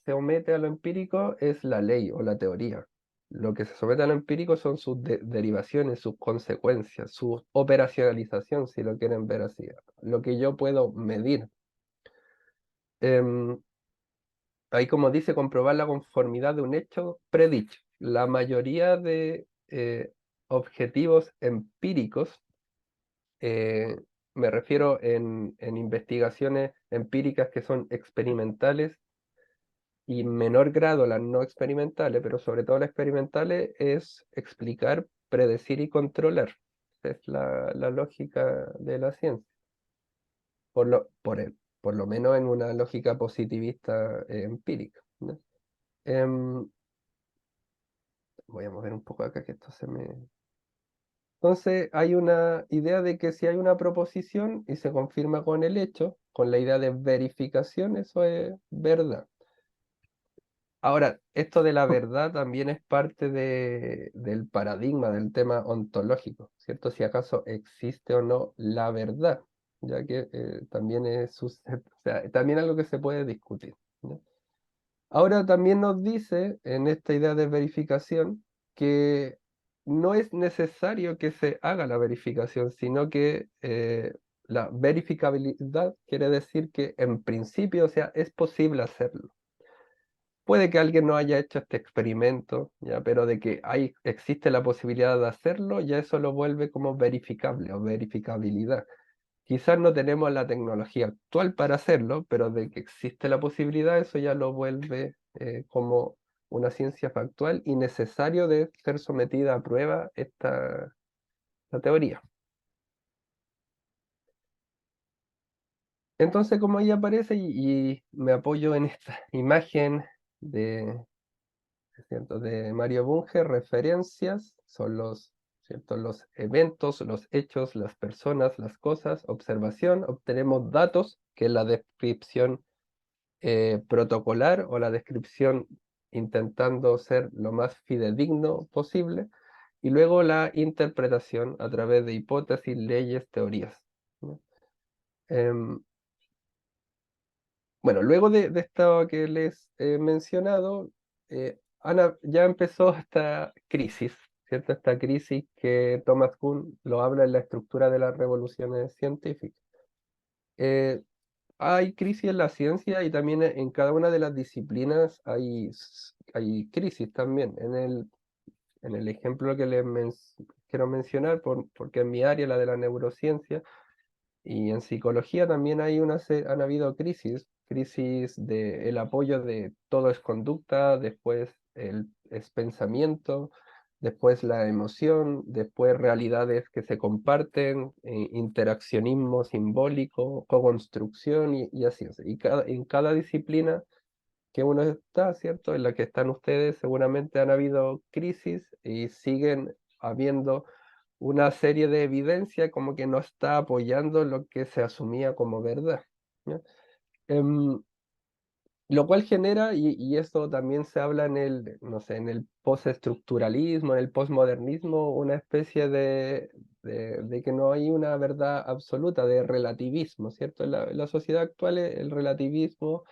somete a lo empírico es la ley o la teoría. Lo que se somete a lo empírico son sus derivaciones, sus consecuencias, su operacionalización, si lo quieren ver así. Lo que yo puedo medir. Em, Ahí, como dice, comprobar la conformidad de un hecho predicho. La mayoría de objetivos empíricos, eh, me refiero en investigaciones empíricas que son experimentales, y en menor grado las no experimentales, pero sobre todo las experimentales, es explicar, predecir y controlar. Esa es la lógica de la ciencia, por lo menos en una lógica positivista empírica, ¿no? Em, Voy a mover un poco acá que esto se me... Entonces hay una idea de que si hay una proposición y se confirma con el hecho, con la idea de verificación, eso es verdad. Ahora, esto de la verdad también es parte del paradigma del tema ontológico, ¿cierto? Si acaso existe o no la verdad, ya que también o sea, también algo que se puede discutir, ¿no? Ahora también nos dice en esta idea de verificación que no es necesario que se haga la verificación, sino que la verificabilidad quiere decir que en principio, o sea, es posible hacerlo. Puede que alguien no haya hecho este experimento, ya, pero de que existe la posibilidad de hacerlo, ya eso lo vuelve como verificable o verificabilidad. Quizás no tenemos la tecnología actual para hacerlo, pero de que existe la posibilidad, eso ya lo vuelve como una ciencia factual y necesario de ser sometida a prueba esta teoría. Entonces, como ahí aparece, y me apoyo en esta imagen de, ¿cierto?, de Mario Bunge, referencias son los ¿cierto? Los eventos, los hechos, las personas, las cosas, observación, obtenemos datos, que es la descripción protocolar o la descripción intentando ser lo más fidedigno posible, y luego la interpretación a través de hipótesis, leyes, teorías, ¿no? Em, bueno, luego de esto que les he mencionado, ya empezó esta crisis, ¿cierto? Esta crisis que Thomas Kuhn lo habla en la estructura de las revoluciones científicas. Hay crisis en la ciencia y también en cada una de las disciplinas hay crisis también. En el ejemplo que quiero mencionar, porque en mi área, la de la neurociencia, y en psicología también han habido crisis de el apoyo de todo es conducta, después es pensamiento, después la emoción, después realidades que se comparten, interaccionismo simbólico, co-construcción y así. Y en cada disciplina que uno está, ¿cierto? En la que están ustedes, seguramente han habido crisis y siguen habiendo una serie de evidencia como que no está apoyando lo que se asumía como verdad, ¿ya? Em, lo cual genera, y esto también se habla en el, no sé, en el postestructuralismo, en el postmodernismo, una especie de que no hay una verdad absoluta, de relativismo, ¿cierto? En la sociedad actual el relativismo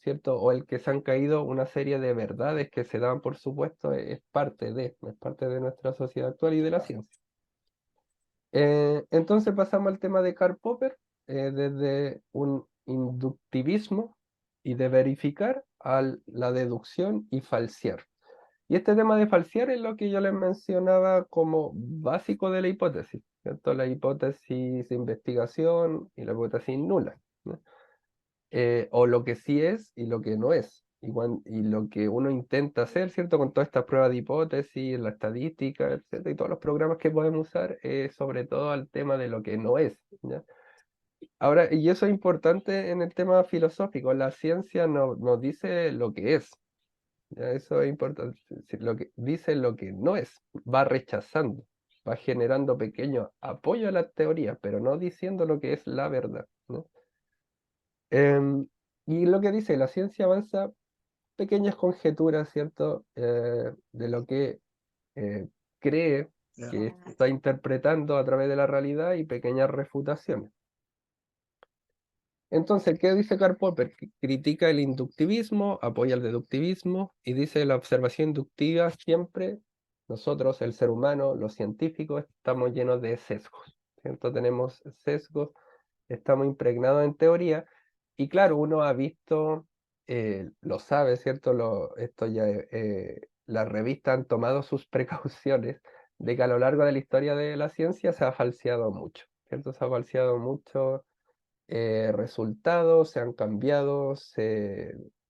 ¿cierto? O el que se han caído una serie de verdades que se dan por supuesto es parte de nuestra sociedad actual y de la ciencia. Entonces pasamos al tema de Karl Popper, desde un inductivismo y de verificar a la deducción y falsear. Y este tema de falsear es lo que yo les mencionaba como básico de la hipótesis, ¿cierto? La hipótesis de investigación y la hipótesis nula, ¿no? O lo que sí es y lo que no es. Y lo que uno intenta hacer, ¿cierto? Con todas estas pruebas de hipótesis, la estadística, etcétera, y todos los programas que podemos usar, sobre todo al tema de lo que no es, ¿ya? Ahora, y eso es importante en el tema filosófico, la ciencia no nos dice lo que es, ¿ya? Eso es importante, lo que dice lo que no es, va rechazando, va generando pequeño apoyo a la teoría, pero no diciendo lo que es la verdad, ¿no? Em, y lo que dice, la ciencia avanza pequeñas conjeturas, ¿cierto? De lo que eh, cree que está interpretando a través de la realidad y pequeñas refutaciones. Entonces, ¿qué dice Karl Popper? Critica el inductivismo, apoya el deductivismo y dice la observación inductiva siempre, nosotros, el ser humano, los científicos, estamos llenos de sesgos, ¿cierto? Tenemos sesgos, estamos impregnados en teoría y claro, uno ha visto, lo sabe, ¿cierto? Esto ya, las revistas han tomado sus precauciones de que a lo largo de la historia de la ciencia se ha falseado mucho, ¿cierto? Se ha falseado mucho resultados, se han cambiado,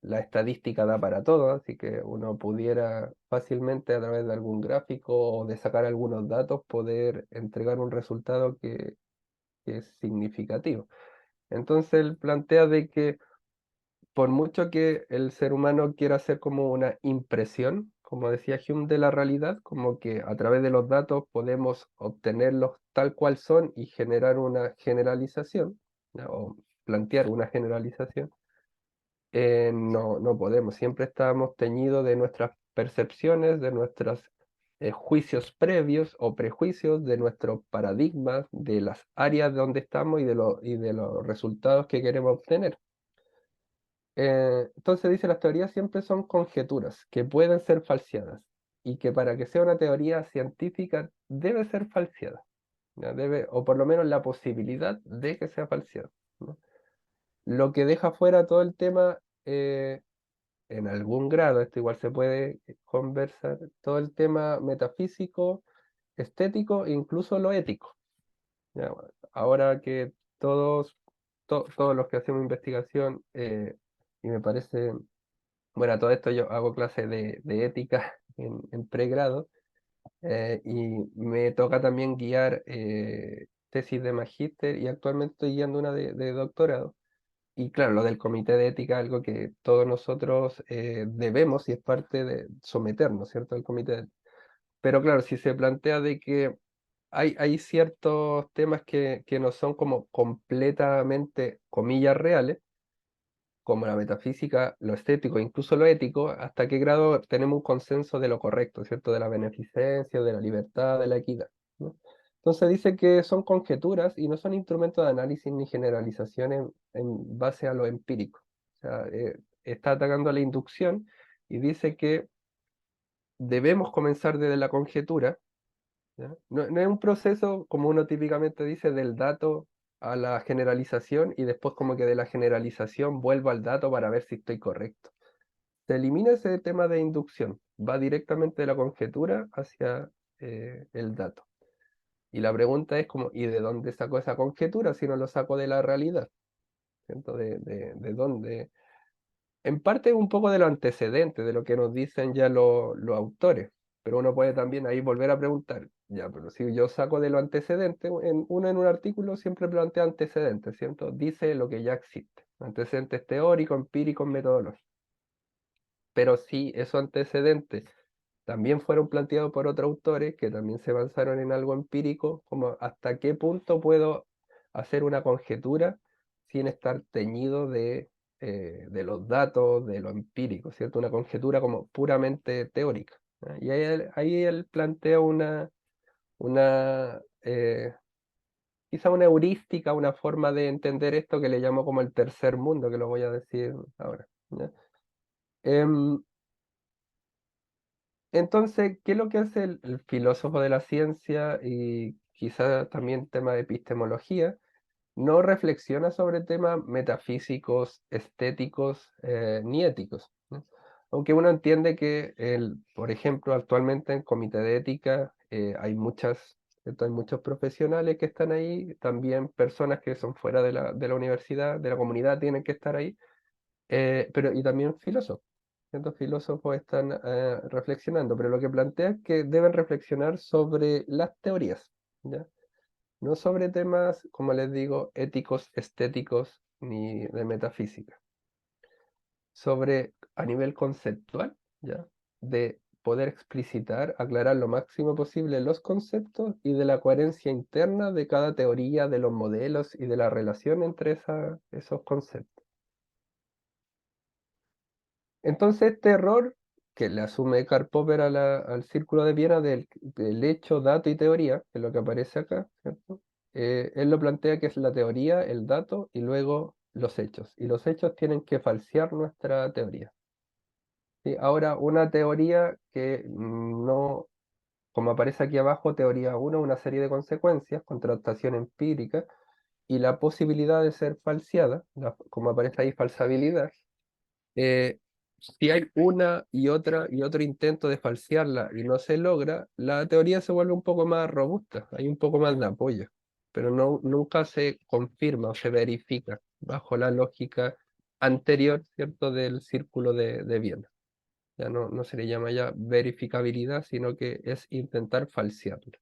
la estadística da para todo, así que uno pudiera fácilmente a través de algún gráfico o de sacar algunos datos poder entregar un resultado que es significativo. Entonces él plantea de que por mucho que el ser humano quiera hacer como una impresión, como decía Hume, de la realidad, como que a través de los datos podemos obtenerlos tal cual son y generar una generalización, ¿ya? O plantear una generalización, no podemos. Siempre estamos teñidos de nuestras percepciones, de nuestros juicios previos o prejuicios, de nuestros paradigmas, de las áreas donde estamos y de los resultados que queremos obtener. Entonces dice, las teorías siempre son conjeturas que pueden ser falseadas y que para que sea una teoría científica debe ser falseada, ¿ya? O por lo menos la posibilidad de que sea falseada, ¿no? Lo que deja fuera todo el tema, en algún grado, esto igual se puede conversar, todo el tema metafísico, estético, e incluso lo ético, ¿ya? Bueno, ahora que todos los que hacemos investigación, y me parece, bueno, todo esto yo hago clases de ética en pregrado, y me toca también guiar tesis de magíster y actualmente estoy guiando una de doctorado. Y claro, lo del comité de ética es algo que todos nosotros debemos y es parte de someternos, ¿cierto? Al comité de ética. Pero claro, si se plantea de que hay ciertos temas que no son como completamente, comillas, reales, como la metafísica, lo estético, incluso lo ético, hasta qué grado tenemos un consenso de lo correcto, ¿cierto? De la beneficencia, de la libertad, de la equidad, ¿no? Entonces dice que son conjeturas y no son instrumentos de análisis ni generalizaciones en base a lo empírico. O sea, está atacando a la inducción y dice que debemos comenzar desde la conjetura, ¿ya? No es un proceso, como uno típicamente dice, del dato a la generalización y después como que de la generalización vuelvo al dato para ver si estoy correcto. Se elimina ese tema de inducción, va directamente de la conjetura hacia el dato. Y la pregunta es como, ¿y de dónde saco esa conjetura si no lo saco de la realidad? ¿Cierto? ¿De dónde? En parte un poco de lo antecedente, de lo que nos dicen ya los autores, pero uno puede también ahí volver a preguntar, ya, pero si yo saco de lo antecedente, uno en un artículo siempre plantea antecedentes, ¿cierto? Dice lo que ya existe, antecedentes teóricos, empíricos, metodológicos. Pero si esos antecedentes también fueron planteados por otros autores que también se basaron en algo empírico, como hasta qué punto puedo hacer una conjetura sin estar teñido de los datos, de lo empírico, ¿cierto? Una conjetura como puramente teórica, ¿ya? Y ahí él plantea una quizá una heurística, una forma de entender esto que le llamo como el tercer mundo, que lo voy a decir ahora, ¿ya? Em, Entonces, ¿qué es lo que hace el filósofo de la ciencia y quizá también tema de epistemología? No reflexiona sobre temas metafísicos, estéticos, ni éticos, ¿no? Aunque uno entiende que, por ejemplo, actualmente en comité de ética ¿cierto? Hay muchos profesionales que están ahí, también personas que son fuera de la universidad, de la comunidad, tienen que estar ahí, y también filósofos. Ciertos filósofos están reflexionando, pero lo que plantea es que deben reflexionar sobre las teorías, ¿ya? No sobre temas, como les digo, éticos, estéticos, ni de metafísica. Sobre, a nivel conceptual, ¿ya? De poder explicitar, aclarar lo máximo posible los conceptos y de la coherencia interna de cada teoría, de los modelos y de la relación entre esos conceptos. Entonces, este error que le asume Karl Popper al círculo de Viena del hecho, dato y teoría, que es lo que aparece acá, ¿cierto? Él lo plantea que es la teoría, el dato y luego los hechos. Y los hechos tienen que falsear nuestra teoría, ¿sí? Ahora, una teoría que no, como aparece aquí abajo, teoría 1, una serie de consecuencias, contrastación empírica y la posibilidad de ser falseada, como aparece ahí, falsabilidad. Si hay una y otro intento de falsearla y no se logra, la teoría se vuelve un poco más robusta, hay un poco más de apoyo, pero nunca se confirma o se verifica bajo la lógica anterior, ¿cierto?, del círculo de Viena. Ya no se le llama ya verificabilidad, sino que es intentar falsearla.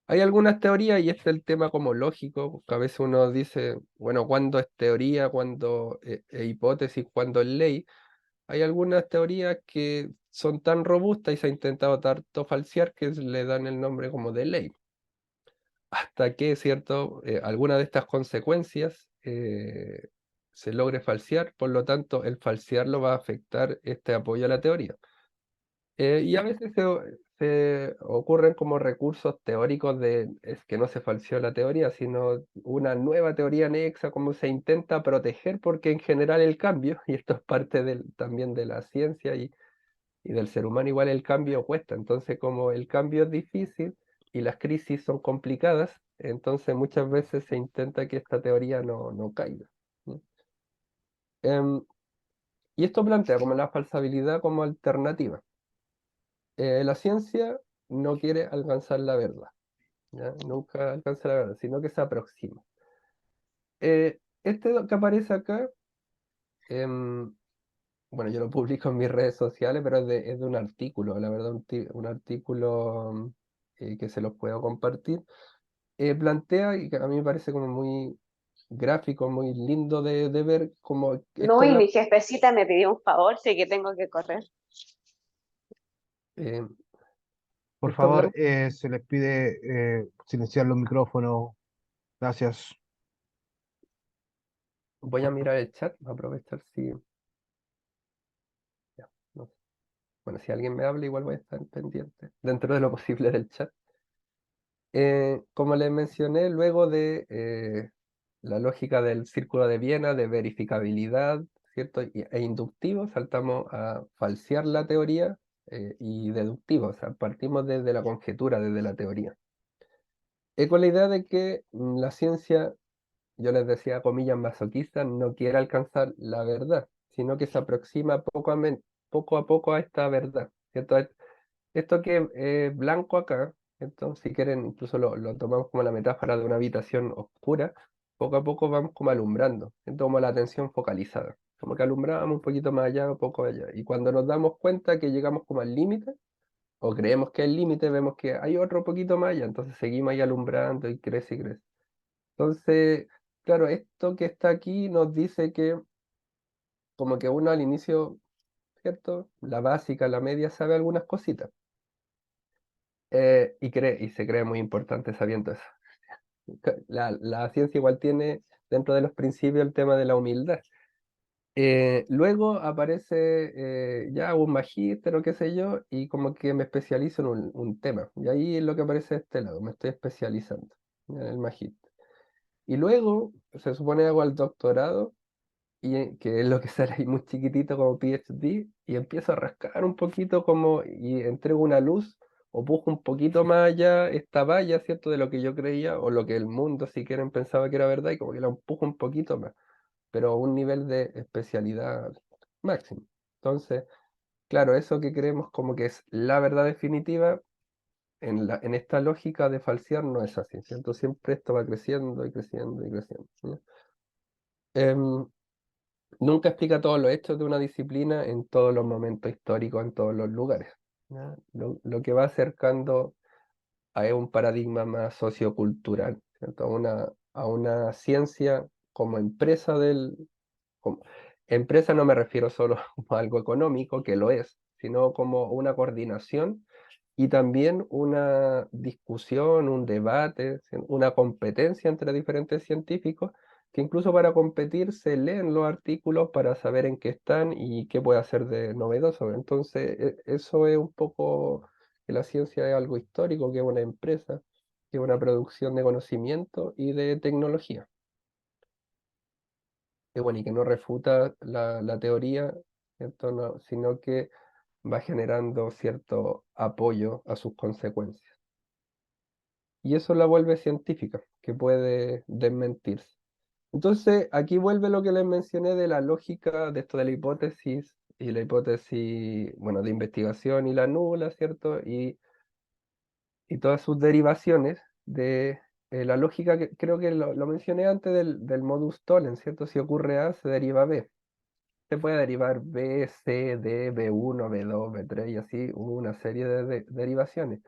Hay algunas teorías, y este es el tema como lógico, que a veces uno dice, bueno, ¿cuándo es teoría, cuándo es hipótesis, cuándo es ley? Hay algunas teorías que son tan robustas y se ha intentado tanto falsear que le dan el nombre como de ley. Hasta que, ¿cierto? Alguna de estas consecuencias se logre falsear, por lo tanto, el falsearlo va a afectar este apoyo a la teoría. Y a veces se ocurren como recursos teóricos es que no se falseó la teoría, sino una nueva teoría anexa, como se intenta proteger, porque en general el cambio, y esto es parte también de la ciencia y del ser humano, igual el cambio cuesta. Entonces, como el cambio es difícil y las crisis son complicadas, entonces muchas veces se intenta que esta teoría no caiga, ¿no? Em, y esto plantea como la falsabilidad como alternativa. La ciencia no quiere alcanzar la verdad, ¿ya? Nunca alcanza la verdad, sino que se aproxima. Que aparece acá, em, bueno, yo lo publico en mis redes sociales, pero es de un artículo, la verdad, un artículo que se los puedo compartir. Plantea, y que a mí me parece como muy gráfico, muy lindo de ver, como No, esto es y mi jefecita me pidió un favor, sí que tengo que correr. eh, por ¿Listo, favor, Blanco? se les pide silenciar los micrófonos. Gracias. Voy a mirar el chat, a aprovechar si... ya, no sé. Bueno, si alguien me habla, igual voy a estar pendiente, dentro de lo posible del chat. Como les mencioné, luego de la lógica del círculo de Viena, de verificabilidad, ¿cierto? E inductivo, saltamos a falsear la teoría y deductivo, o sea, partimos desde la conjetura, desde la teoría. Con la idea de que la ciencia, yo les decía, comillas masoquistas, no quiere alcanzar la verdad, sino que se aproxima poco a poco a esta verdad, ¿cierto? Esto que es blanco acá, entonces si quieren, incluso lo tomamos como la metáfora de una habitación oscura, poco a poco vamos como alumbrando, siento como la atención focalizada, como que alumbramos un poquito más allá, un poco allá, y cuando nos damos cuenta que llegamos como al límite, o creemos que es el límite, vemos que hay otro poquito más allá, entonces seguimos ahí alumbrando y crece y crece. Entonces, claro, esto que está aquí nos dice que como que uno al inicio, ¿cierto? La básica, la media, sabe algunas cositas. Y se cree muy importante sabiendo eso. La ciencia igual tiene dentro de los principios el tema de la humildad. Luego aparece ya un magíster o qué sé yo, y como que me especializo en un tema. Y ahí es lo que aparece de este lado, me estoy especializando en el magíster. Y luego se supone hago el doctorado que es lo que sale ahí muy chiquitito como PhD, y empiezo a rascar un poquito como, y entrego una luz, o pujo un poquito más allá esta valla, ¿cierto? De lo que yo creía, o lo que el mundo, si quieren, pensaba que era verdad, y como que la empujo un poquito más, pero a un nivel de especialidad máximo. Entonces, claro, eso que creemos como que es la verdad definitiva, en esta lógica de falsear no es así, ¿cierto? Siempre esto va creciendo y creciendo y creciendo, ¿no? Em, Nunca explica todos los hechos de una disciplina en todos los momentos históricos, en todos los lugares, ¿ya? Lo que va acercando a un paradigma más sociocultural, ¿cierto? A una ciencia como empresa empresa no me refiero solo a algo económico, que lo es, sino como una coordinación y también una discusión, un debate, una competencia entre diferentes científicos, que incluso para competir se leen los artículos para saber en qué están y qué puede hacer de novedoso. Entonces, eso es un poco que la ciencia es algo histórico, que es una empresa, que es una producción de conocimiento y de tecnología. Que bueno, y que no refuta la teoría, ¿cierto? Sino que va generando cierto apoyo a sus consecuencias. Y eso la vuelve científica, que puede desmentirse. Entonces, aquí vuelve lo que les mencioné de la lógica de esto de la hipótesis y la hipótesis, bueno, de investigación y la nula, ¿cierto? Y todas sus derivaciones de la lógica que creo que lo mencioné antes del modus tollens, ¿cierto? Si ocurre A, se deriva B. Se puede derivar B, C, D, B1, B2, B3 y así una serie de derivaciones.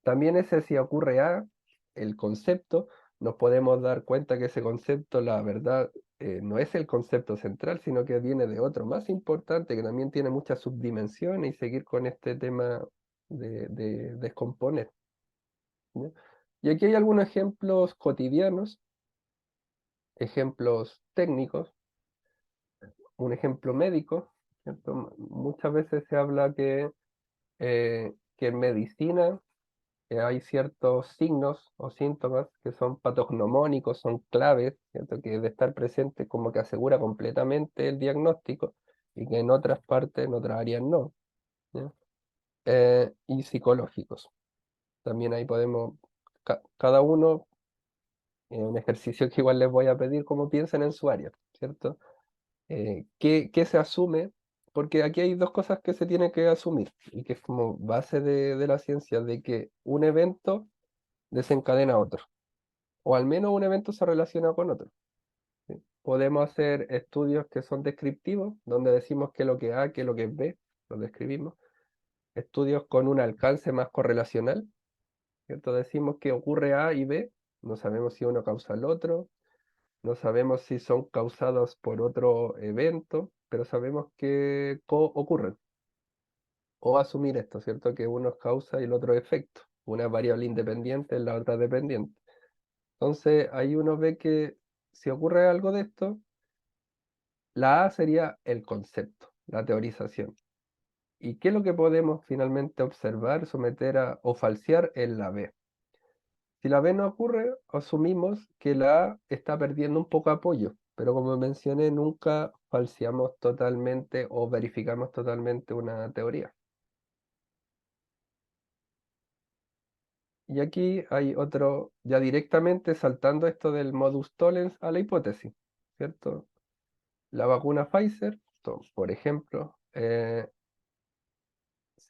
También ese si ocurre A, el concepto, nos podemos dar cuenta que ese concepto, la verdad, no es el concepto central, sino que viene de otro más importante, que también tiene muchas subdimensiones, y seguir con este tema de descomponer, ¿ya? Y aquí hay algunos ejemplos cotidianos, ejemplos técnicos, un ejemplo médico, ¿cierto? Muchas veces se habla que en medicina hay ciertos signos o síntomas que son patognomónicos, son claves, ¿cierto? Que de estar presente como que asegura completamente el diagnóstico y que en otras partes, en otras áreas no, ¿ya? Y psicológicos. También ahí podemos, cada uno, un ejercicio que igual les voy a pedir, como piensen en su área, ¿cierto? ¿Qué se asume? Porque aquí hay dos cosas que se tienen que asumir y que es como base de la ciencia, de que un evento desencadena otro, o al menos un evento se relaciona con otro, ¿sí? Podemos hacer estudios que son descriptivos, donde decimos que lo que A, que lo que es B, lo describimos. Estudios con un alcance más correlacional, ¿cierto? Decimos que ocurre A y B, no sabemos si uno causa el otro, no sabemos si son causados por otro evento, pero sabemos que ocurren. o asumir esto, ¿cierto? Que uno es causa y el otro es efecto. Una es variable independiente, la otra dependiente. Entonces, ahí uno ve que si ocurre algo de esto, la A sería el concepto, la teorización. ¿Y qué es lo que podemos finalmente observar, someter o falsear en la B? Si la B no ocurre, asumimos que la A está perdiendo un poco apoyo, pero como mencioné, nunca falseamos totalmente o verificamos totalmente una teoría. Y aquí hay otro, ya directamente saltando esto del modus tollens a la hipótesis, ¿cierto? La vacuna Pfizer, por ejemplo,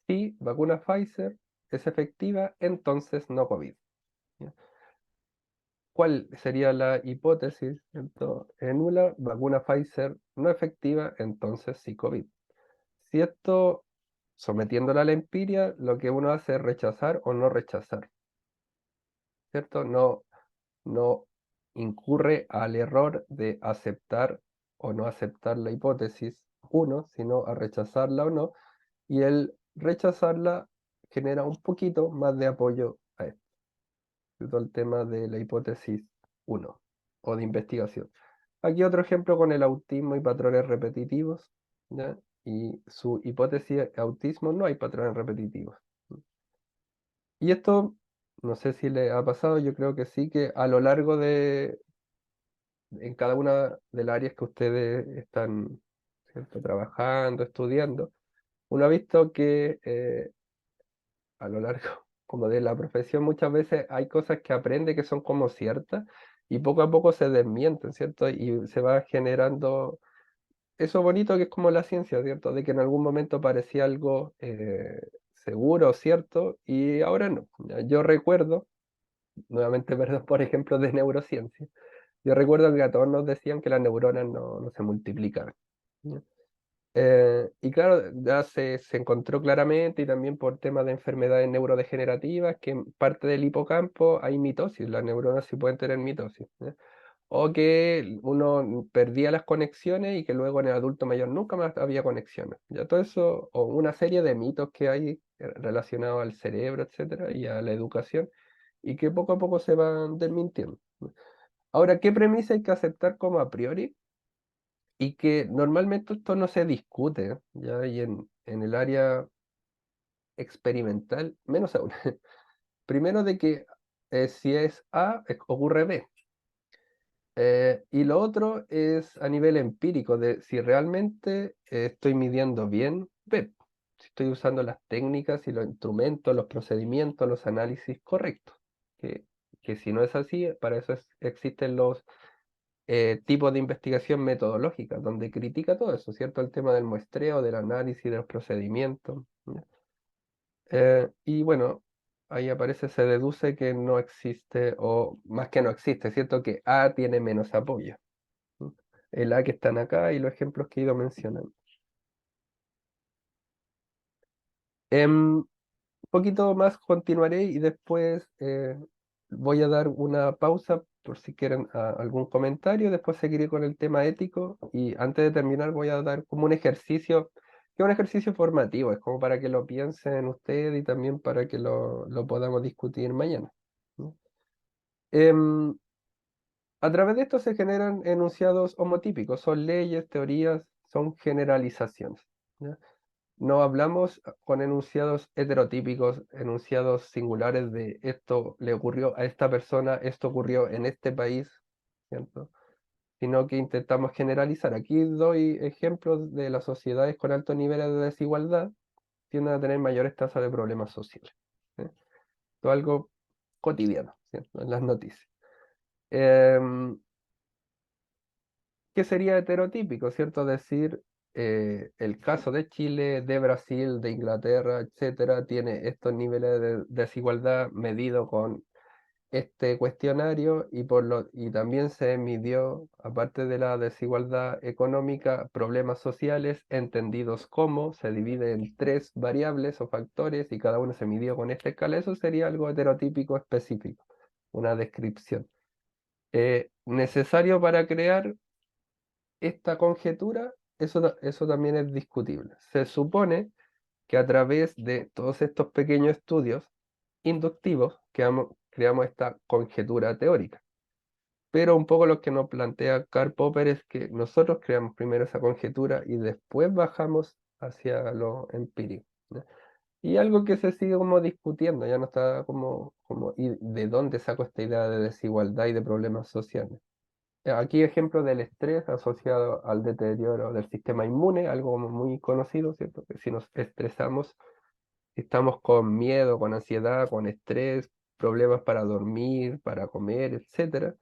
si vacuna Pfizer es efectiva, entonces no COVID. ¿Ya? ¿Cuál sería la hipótesis? ¿Cierto? Nula, vacuna Pfizer no efectiva, entonces sí COVID. Si esto, sometiéndola a la empiria, lo que uno hace es rechazar o no rechazar, ¿cierto? No incurre al error de aceptar o no aceptar la hipótesis 1, sino a rechazarla o no, y el rechazarla genera un poquito más de apoyo a esto, todo el tema de la hipótesis 1 o de investigación. Aquí otro ejemplo con el autismo y patrones repetitivos, ¿ya? Y su hipótesis autismo no hay patrones repetitivos. Y esto, no sé si le ha pasado, yo creo que sí, que a lo largo en cada una de las áreas que ustedes están, ¿cierto?, trabajando, estudiando, uno ha visto que a lo largo como de la profesión muchas veces hay cosas que aprende que son como ciertas y poco a poco se desmienten, ¿cierto? Y se va generando eso bonito que es como la ciencia, ¿cierto? De que en algún momento parecía algo seguro, cierto, y ahora no. Ya, yo recuerdo, nuevamente, perdón, por ejemplo, de neurociencia, yo recuerdo que a todos nos decían que las neuronas no se multiplicaban. ¿Ya? Y claro, ya se encontró claramente y también por temas de enfermedades neurodegenerativas que en parte del hipocampo hay mitosis, las neuronas sí pueden tener mitosis. ¿Ya? O que uno perdía las conexiones y que luego en el adulto mayor nunca más había conexiones. Ya todo eso, o una serie de mitos que hay relacionados al cerebro, etcétera, y a la educación, y que poco a poco se van desmintiendo. Ahora, ¿qué premisa hay que aceptar como a priori? Y que normalmente esto no se discute, ¿ya? Y en el área experimental, menos aún. Primero de que si es A, ocurre B. Y lo otro es a nivel empírico, de si realmente estoy midiendo bien B. Si estoy usando las técnicas y los instrumentos, los procedimientos, los análisis correctos. Que, que si no es así, para eso existen los tipos de investigación metodológica, donde critica todo eso, ¿cierto? El tema del muestreo, del análisis, de los procedimientos. ¿Ya? Y bueno, ahí aparece, se deduce que no existe, o más que no existe, ¿cierto? Que A tiene menos apoyo. ¿Mm? El A que están acá y los ejemplos que he ido mencionando. Un poquito más continuaré y después voy a dar una pausa por si quieren algún comentario, después seguiré con el tema ético y antes de terminar voy a dar como un ejercicio, que es un ejercicio formativo, es como para que lo piensen ustedes y también para que lo podamos discutir mañana. ¿No? Em, a través de esto se generan enunciados homotípicos, son leyes, teorías, son generalizaciones. ¿Ya? No hablamos con enunciados heterotípicos, enunciados singulares de esto le ocurrió a esta persona, esto ocurrió en este país, ¿cierto? Sino que intentamos generalizar. Aquí doy ejemplos de las sociedades con altos niveles de desigualdad, tienden a tener mayores tasas de problemas sociales. ¿Sí? Esto es algo cotidiano, ¿cierto?, en las noticias. Em, ¿Qué sería heterotípico, cierto? Decir, el caso de Chile, de Brasil, de Inglaterra, etcétera, tiene estos niveles de desigualdad medido con este cuestionario y también se midió, aparte de la desigualdad económica, problemas sociales entendidos como se divide en 3 variables o factores y cada uno se midió con esta escala. Eso sería algo heterotípico específico, una descripción. Necesario para crear esta conjetura, eso también es discutible. Se supone que a través de todos estos pequeños estudios inductivos creamos esta conjetura teórica. Pero un poco lo que nos plantea Karl Popper es que nosotros creamos primero esa conjetura y después bajamos hacia lo empírico, ¿no? Y algo que se sigue como discutiendo, ya no está ¿y de dónde saco esta idea de desigualdad y de problemas sociales? Aquí ejemplo del estrés asociado al deterioro del sistema inmune, algo como muy conocido, ¿cierto? Que si nos estresamos, si estamos con miedo, con ansiedad, con estrés, problemas para dormir, para comer, etcétera,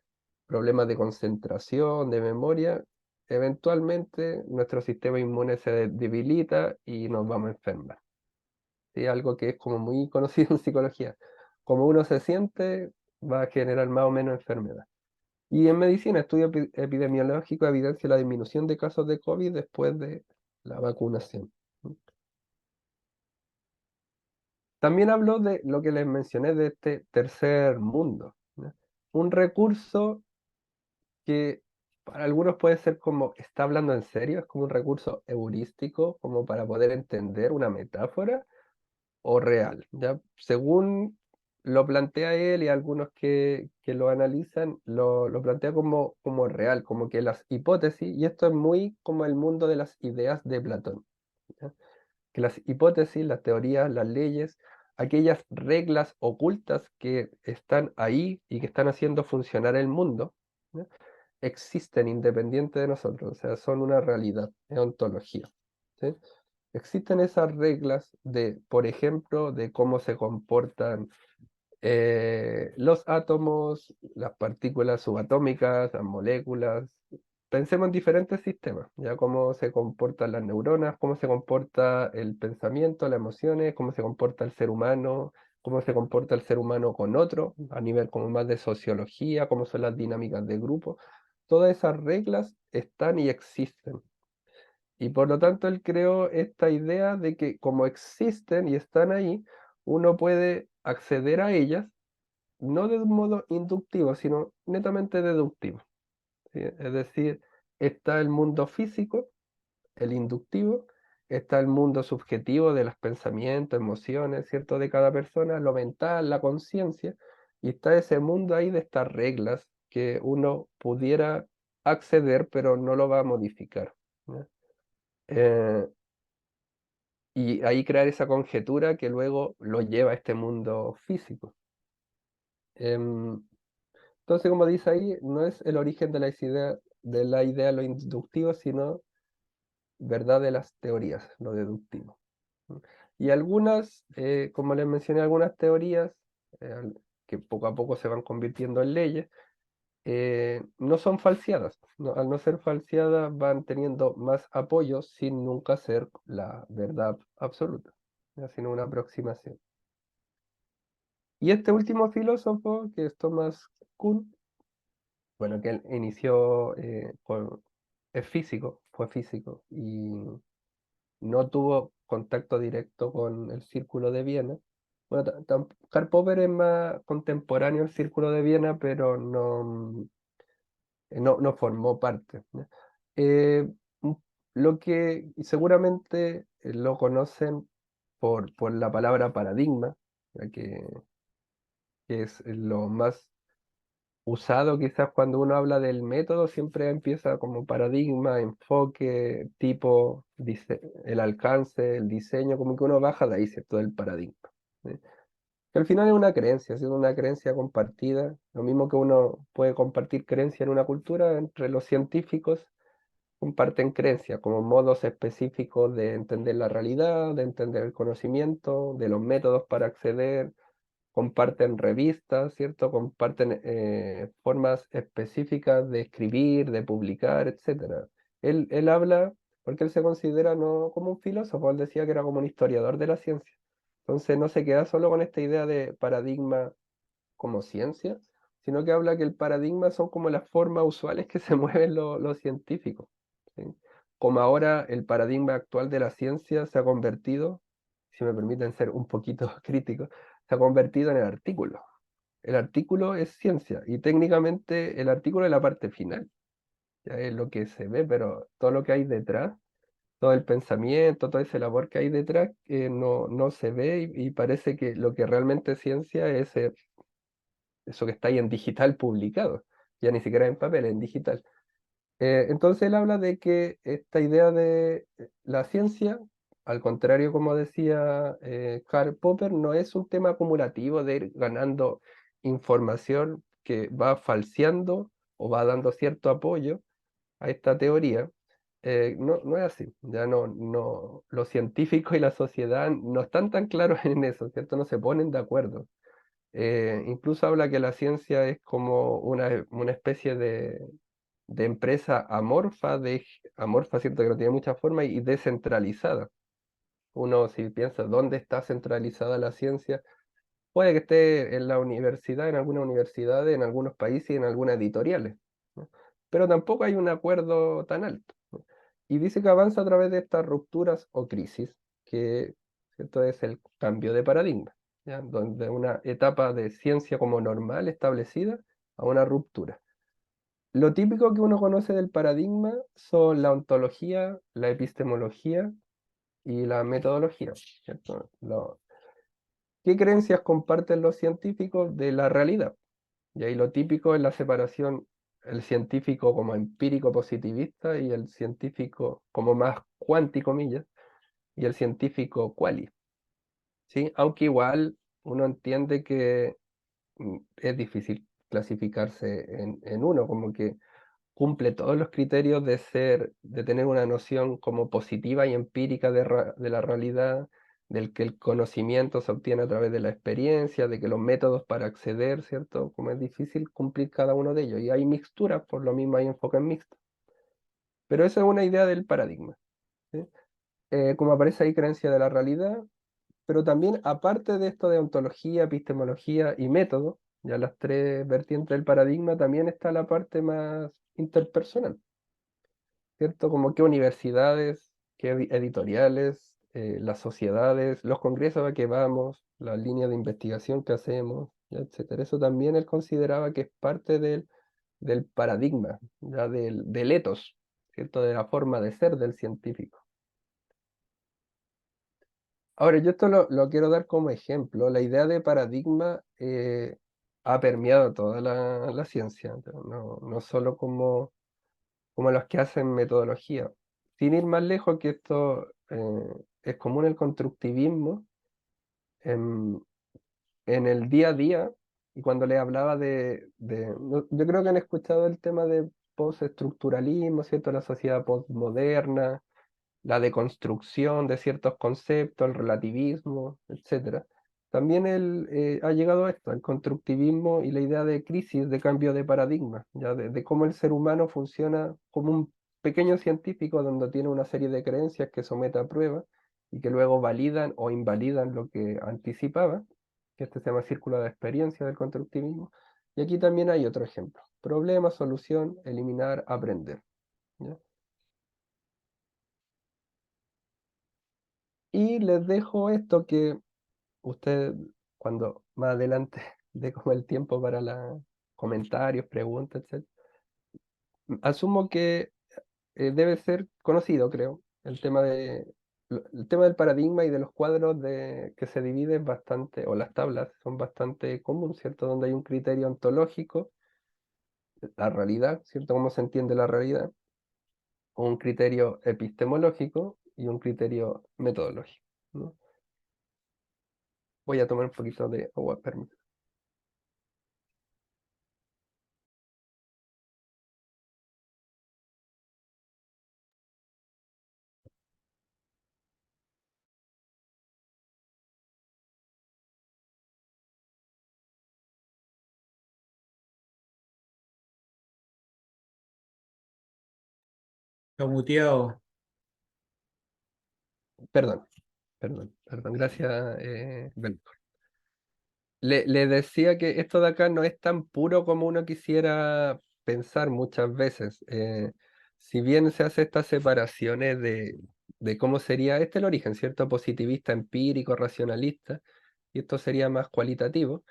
problemas de concentración, de memoria, eventualmente nuestro sistema inmune se debilita y nos vamos a enfermar. ¿Sí? Algo que es como muy conocido en psicología. Como uno se siente, va a generar más o menos enfermedad. Y en medicina, estudio epidemiológico evidencia la disminución de casos de COVID después de la vacunación. También habló de lo que les mencioné de este tercer mundo, ¿no? Un recurso que para algunos puede ser como, ¿está hablando en serio? Es como un recurso heurístico, como para poder entender una metáfora, o real, ¿ya? Según lo plantea él y algunos que lo analizan, lo plantea como real, como que las hipótesis, y esto es muy como el mundo de las ideas de Platón, ¿ya? Que las hipótesis, las teorías, las leyes, aquellas reglas ocultas que están ahí y que están haciendo funcionar el mundo, ¿ya? Existen independiente de nosotros, o sea, son una realidad, es ontología, ¿sí? Existen esas reglas de, por ejemplo, de cómo se comportan los átomos, las partículas subatómicas, las moléculas. Pensemos en diferentes sistemas, ya cómo se comportan las neuronas, cómo se comporta el pensamiento, las emociones, cómo se comporta el ser humano, cómo se comporta el ser humano con otro, a nivel como más de sociología, cómo son las dinámicas de grupo. Todas esas reglas están y existen. Y por lo tanto él creó esta idea de que como existen y están ahí, uno puede acceder a ellas, no de un modo inductivo, sino netamente deductivo, ¿sí? Es decir, está el mundo físico, el inductivo, está el mundo subjetivo de los pensamientos, emociones, ¿cierto? De cada persona, lo mental, la conciencia, y está ese mundo ahí de estas reglas que uno pudiera acceder, pero no lo va a modificar, ¿ya? Eh, y ahí crear esa conjetura que luego lo lleva a este mundo físico. Entonces, como dice ahí, no es el origen de la idea lo inductivo, sino verdad de las teorías, lo deductivo. Y algunas, como les mencioné, algunas teorías que poco a poco se van convirtiendo en leyes, no son falseadas. Al no ser falseadas van teniendo más apoyo sin nunca ser la verdad absoluta, ¿ya? Sino una aproximación. Y este último filósofo, que es Thomas Kuhn, bueno, que él inició es físico, fue físico, y no tuvo contacto directo con el Círculo de Viena. Bueno, Karl Popper es más contemporáneo al Círculo de Viena, pero no formó parte, ¿ya? Eh, m- lo que y seguramente lo conocen por la palabra paradigma, ya que es lo más usado quizás cuando uno habla del método, siempre empieza como paradigma, enfoque, tipo, el alcance, el diseño, como que uno baja de ahí, ¿cierto? Del paradigma, ¿sí? Que al final es una creencia, es una creencia compartida, lo mismo que uno puede compartir creencia en una cultura, entre los científicos comparten creencias como modos específicos de entender la realidad, de entender el conocimiento, de los métodos para acceder, comparten revistas, ¿cierto? Comparten formas específicas de escribir, de publicar, etcétera. Él habla, porque él se considera no como un filósofo, él decía que era como un historiador de la ciencia. Entonces no se queda solo con esta idea de paradigma como ciencia, sino que habla que el paradigma son como las formas usuales que se mueven los científicos, ¿sí? Como ahora el paradigma actual de la ciencia se ha convertido, si me permiten ser un poquito crítico, se ha convertido en el artículo. El artículo es ciencia y técnicamente el artículo es la parte final, ya es lo que se ve, pero todo lo que hay detrás todo el pensamiento, toda esa labor que hay detrás, no se ve y parece que lo que realmente es ciencia es eso que está ahí en digital publicado, ya ni siquiera en papel, en digital. Entonces él habla de que esta idea de la ciencia, al contrario, como decía Karl Popper, no es un tema acumulativo de ir ganando información que va falseando o va dando cierto apoyo a esta teoría. No es así, ya los científicos y la sociedad no están tan claros en eso, ¿cierto? No se ponen de acuerdo. Incluso habla que la ciencia es como una especie de empresa amorfa, amorfa, ¿cierto? Que no tiene mucha forma y descentralizada. Uno, si piensa dónde está centralizada la ciencia, puede que esté en la universidad, en alguna universidad, en algunos países y en algunas editoriales, ¿no? Pero tampoco hay un acuerdo tan alto, ¿no? Y dice que avanza a través de estas rupturas o crisis, que esto es el cambio de paradigma, ¿ya? Donde una etapa de ciencia como normal establecida a una ruptura. Lo típico que uno conoce del paradigma son la ontología, la epistemología y la metodología, ¿cierto? ¿Qué creencias comparten los científicos de la realidad? Y ahí lo típico es la separación, el científico como empírico positivista y el científico como más cuántico, comillas, y el científico quali, ¿sí? Aunque igual uno entiende que es difícil clasificarse en uno, como que cumple todos los criterios de tener una noción como positiva y empírica de la realidad, del que el conocimiento se obtiene a través de la experiencia, de que los métodos para acceder, ¿cierto? Como es difícil cumplir cada uno de ellos. Y hay mixturas, por lo mismo hay enfoques mixtos. Pero eso es una idea del paradigma, ¿sí? Como aparece ahí creencia de la realidad, pero también aparte de esto de ontología, epistemología y método, ya las tres vertientes del paradigma, también está la parte más interpersonal, ¿cierto? Como qué universidades, qué editoriales, las sociedades, los congresos a que vamos, las líneas de investigación que hacemos, ya, etcétera. Eso también él consideraba que es parte del paradigma, ya del ethos, ¿cierto? De la forma de ser del científico. Ahora, yo esto lo quiero dar como ejemplo. La idea de paradigma ha permeado toda la ciencia, no solo como los que hacen metodología. Sin ir más lejos, que esto es común el constructivismo en, en el día a día, y cuando le hablaba yo creo que han escuchado el tema de postestructuralismo, ¿cierto? La sociedad postmoderna, la deconstrucción de ciertos conceptos, el relativismo, etcétera. También él ha llegado a esto, al constructivismo y la idea de crisis, de cambio de paradigma, ya de cómo el ser humano funciona como un pequeño científico donde tiene una serie de creencias que somete a prueba y que luego validan o invalidan lo que anticipaba, que este se llama círculo de experiencia del constructivismo. Y aquí también hay otro ejemplo: problema, solución, eliminar, aprender, ¿ya? Y les dejo esto que usted, cuando más adelante dé como el tiempo para los comentarios, preguntas, etc. Asumo que debe ser conocido, creo, el tema del paradigma y de los cuadros que se dividen bastante, o las tablas son bastante común, ¿cierto? Donde hay un criterio ontológico, la realidad, ¿cierto? Cómo se entiende la realidad, un criterio epistemológico y un criterio metodológico, ¿no? Voy a tomar un poquito de agua, permítame. Está muteado. Perdón, perdón, gracias, Belko. Le decía que esto de acá no es tan puro como uno quisiera pensar muchas veces. Si bien se hace estas separaciones de cómo sería el origen, ¿cierto? Positivista, empírico, racionalista, y esto sería más cualitativo.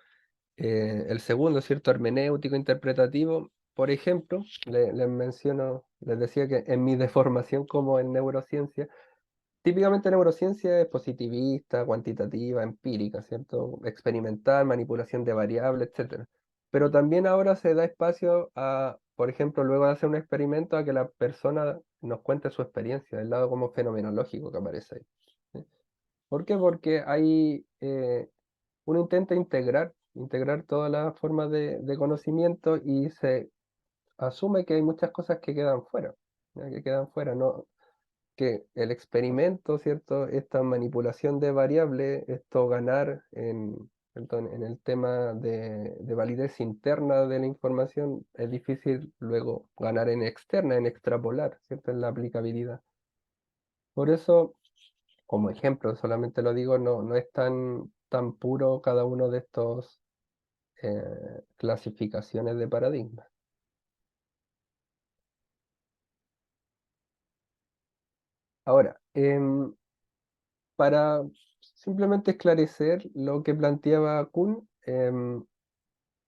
El segundo, ¿cierto? Hermenéutico, interpretativo, por ejemplo, les menciono, les decía que en mi deformación como en neurociencia, típicamente neurociencia es positivista, cuantitativa, empírica, ¿cierto? Experimental, manipulación de variables, etcétera. Pero también ahora se da espacio a, por ejemplo, luego de hacer un experimento, a que la persona nos cuente su experiencia, el lado como fenomenológico que aparece ahí. ¿Sí? ¿Por qué? Porque hay, uno intenta integrar todas las formas de conocimiento y se asume que hay muchas cosas que quedan fuera, ¿ya? Que quedan fuera, ¿no? Que el experimento, ¿cierto? Esta manipulación de variables, esto ganar perdón, en el tema de validez interna de la información, es difícil luego ganar en externa, en extrapolar, ¿cierto? En la aplicabilidad. Por eso, como ejemplo, solamente lo digo, no es tan puro cada uno de estos clasificaciones de paradigmas. Ahora, para simplemente esclarecer lo que planteaba Kuhn,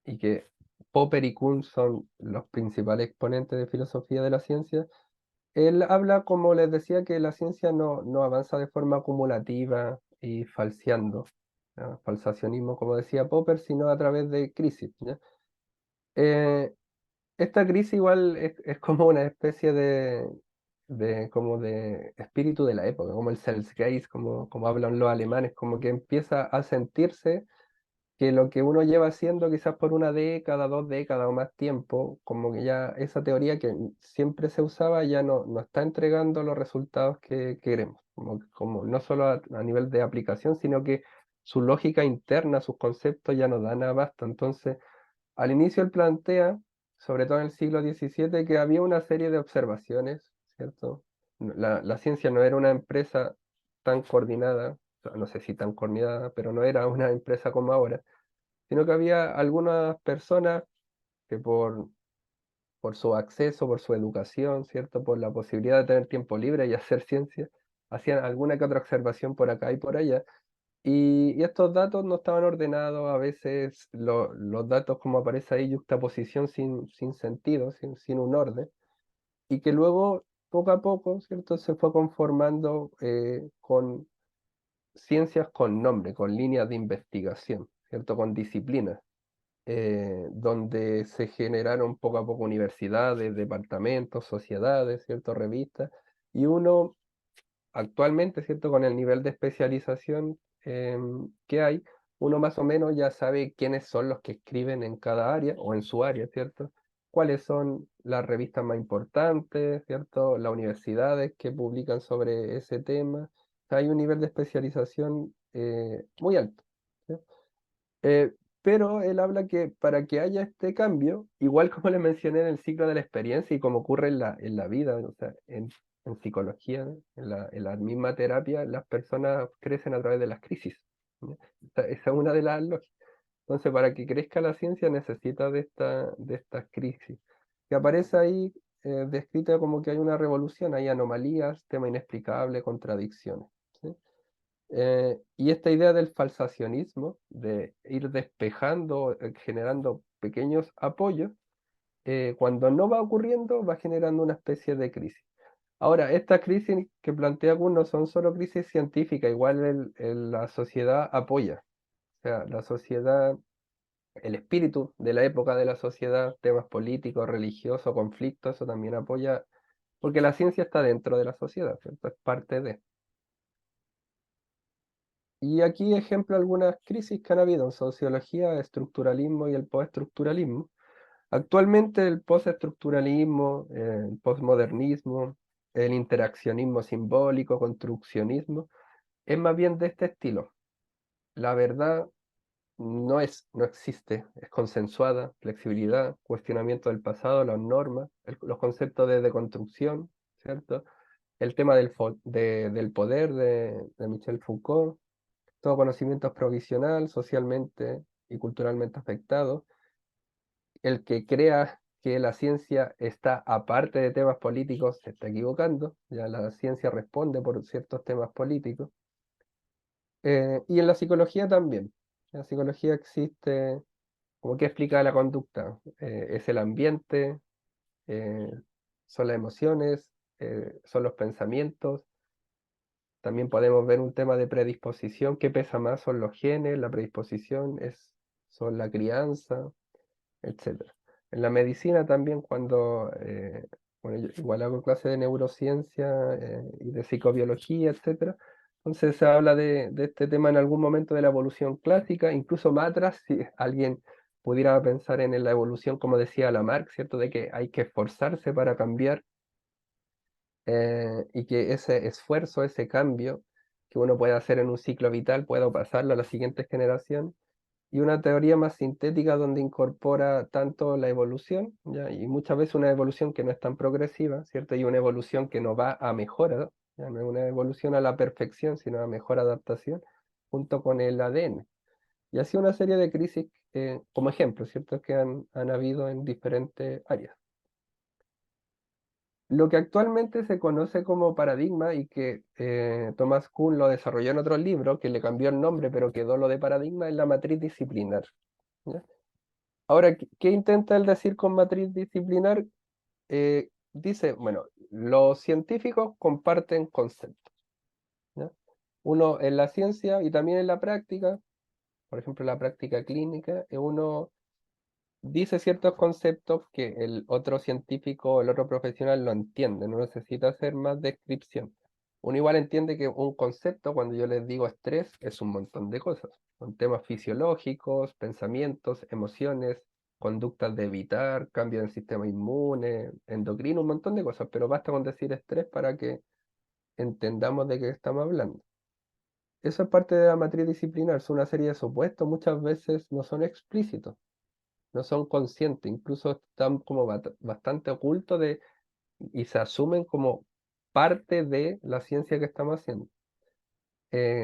y que Popper y Kuhn son los principales exponentes de filosofía de la ciencia, él habla, como les decía, que la ciencia no avanza de forma acumulativa y falseando, ¿ya? Falsacionismo, como decía Popper, sino a través de crisis, ¿ya? Eh, Esta crisis igual es como una especie como de espíritu de la época, como el Selbstgeist, como hablan los alemanes, como que empieza a sentirse que lo que uno lleva haciendo quizás por una década, 2 décadas o más tiempo, como que ya esa teoría que siempre se usaba ya no está entregando los resultados que queremos, como no solo a nivel de aplicación, sino que su lógica interna, sus conceptos ya no dan abasto. Entonces, al inicio él plantea, sobre todo en el siglo XVII, que había una serie de observaciones, ¿cierto? La ciencia no era una empresa tan coordinada, o sea, no sé si tan coordinada, pero no era una empresa como ahora, sino que había algunas personas que por su acceso, por su educación, ¿cierto? Por la posibilidad de tener tiempo libre y hacer ciencia, hacían alguna que otra observación por acá y por allá, y estos datos no estaban ordenados, a veces los datos como aparece ahí, juxtaposición sin sentido, sin un orden, y que luego, poco a poco, ¿cierto? Se fue conformando con ciencias con nombre, con líneas de investigación, ¿cierto? Con disciplinas, donde se generaron poco a poco universidades, departamentos, sociedades, ¿cierto? Revistas, y uno actualmente, ¿cierto? Con el nivel de especialización que hay, uno más o menos ya sabe quiénes son los que escriben en cada área o en su área, ¿cierto? Cuáles son las revistas más importantes, ¿cierto? Las universidades que publican sobre ese tema. O sea, hay un nivel de especialización muy alto, ¿sí? Eh, pero él habla que para que haya este cambio, igual como le mencioné en el ciclo de la experiencia y como ocurre en la vida, o sea, en psicología, ¿no? En la misma terapia, las personas crecen a través de las crisis, ¿no? Esa es una de las lógicas. Entonces, para que crezca la ciencia necesita de estas crisis, que aparece ahí descrita como que hay una revolución, hay anomalías, tema inexplicable, contradicciones, ¿sí? Y esta idea del falsacionismo, de ir despejando, generando pequeñños apoyos, cuando no va ocurriendo, va generando una especie de crisis. Ahora, estas crisis que plantea Kuhn no son solo crisis científicas, igual la sociedad apoya. O sea, la sociedad, el espíritu de la época de la sociedad, temas políticos, religiosos, conflictos, eso también apoya, porque la ciencia está dentro de la sociedad, ¿cierto? Es parte de. Y aquí ejemplo algunas crisis que han habido en sociología, estructuralismo y el postestructuralismo. Actualmente el postestructuralismo, el postmodernismo, el interaccionismo simbólico, construccionismo, es más bien de este estilo. La verdad no existe, es consensuada, flexibilidad, cuestionamiento del pasado, las normas, los conceptos de deconstrucción, ¿cierto? El tema del poder de Michel Foucault. Todo conocimiento es provisional, socialmente y culturalmente afectado. El que crea que la ciencia está aparte de temas políticos se está equivocando. Ya la ciencia responde por ciertos temas políticos. Y en la psicología también. En la psicología existe, como que explica la conducta. Es el ambiente, son las emociones, son los pensamientos. También podemos ver un tema de predisposición. ¿Qué pesa más? Son los genes, la predisposición son la crianza, etcétera. En la medicina también cuando, bueno, yo igual hago clase de neurociencia y de psicobiología, etcétera. Entonces se habla de este tema en algún momento de la evolución clásica, incluso más atrás, si alguien pudiera pensar en la evolución, como decía Lamarck, ¿cierto? De que hay que esforzarse para cambiar y que ese esfuerzo, ese cambio que uno puede hacer en un ciclo vital, pueda pasarlo a la siguiente generación y una teoría más sintética donde incorpora tanto la evolución, ¿ya? Y muchas veces una evolución que no es tan progresiva, ¿cierto? Y una evolución que no va a mejora, ¿ya? No es una evolución a la perfección, sino a mejor adaptación, junto con el ADN. Y así una serie de crisis como ejemplo, ¿cierto? Que han habido en diferentes áreas. Lo que actualmente se conoce como paradigma y que Thomas Kuhn lo desarrolló en otro libro, que le cambió el nombre, pero quedó lo de paradigma, es la matriz disciplinar. ¿Ya? Ahora, ¿qué intenta él decir con matriz disciplinar? Dice, bueno, los científicos comparten conceptos, ¿ya? Uno en la ciencia y también en la práctica, por ejemplo, la práctica clínica, uno dice ciertos conceptos que el otro científico o el otro profesional lo entiende, no necesita hacer más descripción. Uno igual entiende que un concepto, cuando yo les digo estrés, es un montón de cosas. Son temas fisiológicos, pensamientos, emociones, conductas de evitar, cambio en el sistema inmune, endocrino, un montón de cosas, pero basta con decir estrés para que entendamos de qué estamos hablando. Eso es parte de la matriz disciplinar, son una serie de supuestos, muchas veces no son explícitos, no son conscientes, incluso están como bastante ocultos y se asumen como parte de la ciencia que estamos haciendo.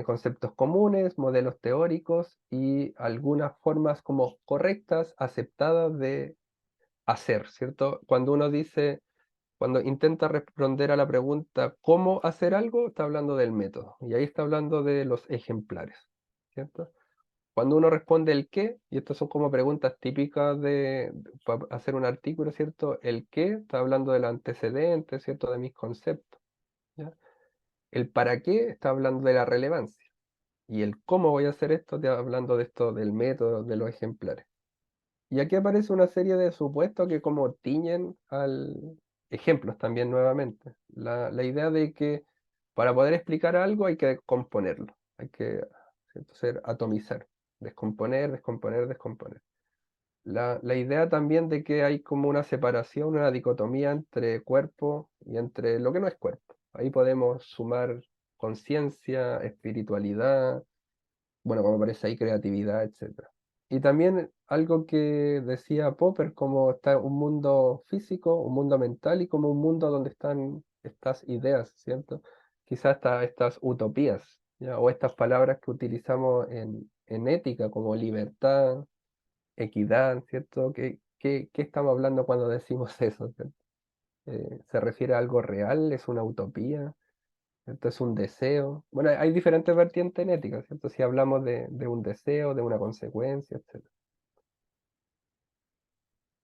Conceptos comunes, modelos teóricos y algunas formas como correctas, aceptadas de hacer, ¿cierto? Cuando intenta responder a la pregunta ¿cómo hacer algo? Está hablando del método y ahí está hablando de los ejemplares, ¿cierto? Cuando uno responde el qué, y estas son como preguntas típicas para hacer un artículo, ¿cierto? El qué está hablando del antecedente, ¿cierto? De mis conceptos, ¿ya? El para qué está hablando de la relevancia. Y el cómo voy a hacer esto está hablando de esto, del método, de los ejemplares. Y aquí aparece una serie de supuestos que como tiñen al ejemplos también nuevamente. La idea de que para poder explicar algo hay que componerlo, hay que, ¿cierto? Atomizar, descomponer, descomponer, descomponer. La idea también de que hay como una separación, una dicotomía entre cuerpo y entre lo que no es cuerpo. Ahí podemos sumar conciencia, espiritualidad, bueno, como aparece ahí, creatividad, etcétera. Y también algo que decía Popper, como está un mundo físico, un mundo mental y como un mundo donde están estas ideas, ¿cierto? Quizás estas utopías, ¿ya? O estas palabras que utilizamos en ética, como libertad, equidad, ¿cierto? ¿Qué estamos hablando cuando decimos eso, ¿cierto? ¿Se refiere a algo real? ¿Es una utopía? Esto es un deseo. Bueno, hay diferentes vertientes en ética, ¿cierto? Si hablamos de un deseo, de una consecuencia, etc.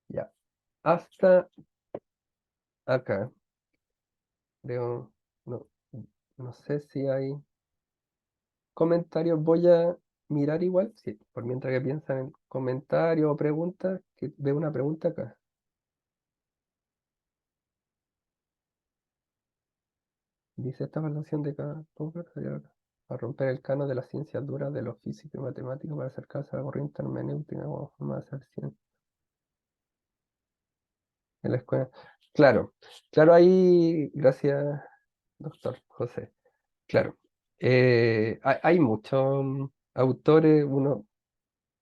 Ya. Hasta acá. Creo, no, no sé si hay comentarios. Voy a mirar igual, sí, por mientras que piensan en comentarios o preguntas, que veo una pregunta acá. Dice esta evaluación de cada Popper sería a romper el canon de las ciencias duras de lo físico y matemático para acercarse a la corriente hermenéutica como forma de hacer ciencia. En la escuela. Claro, claro, ahí, gracias, doctor José. Claro, hay muchos autores, uno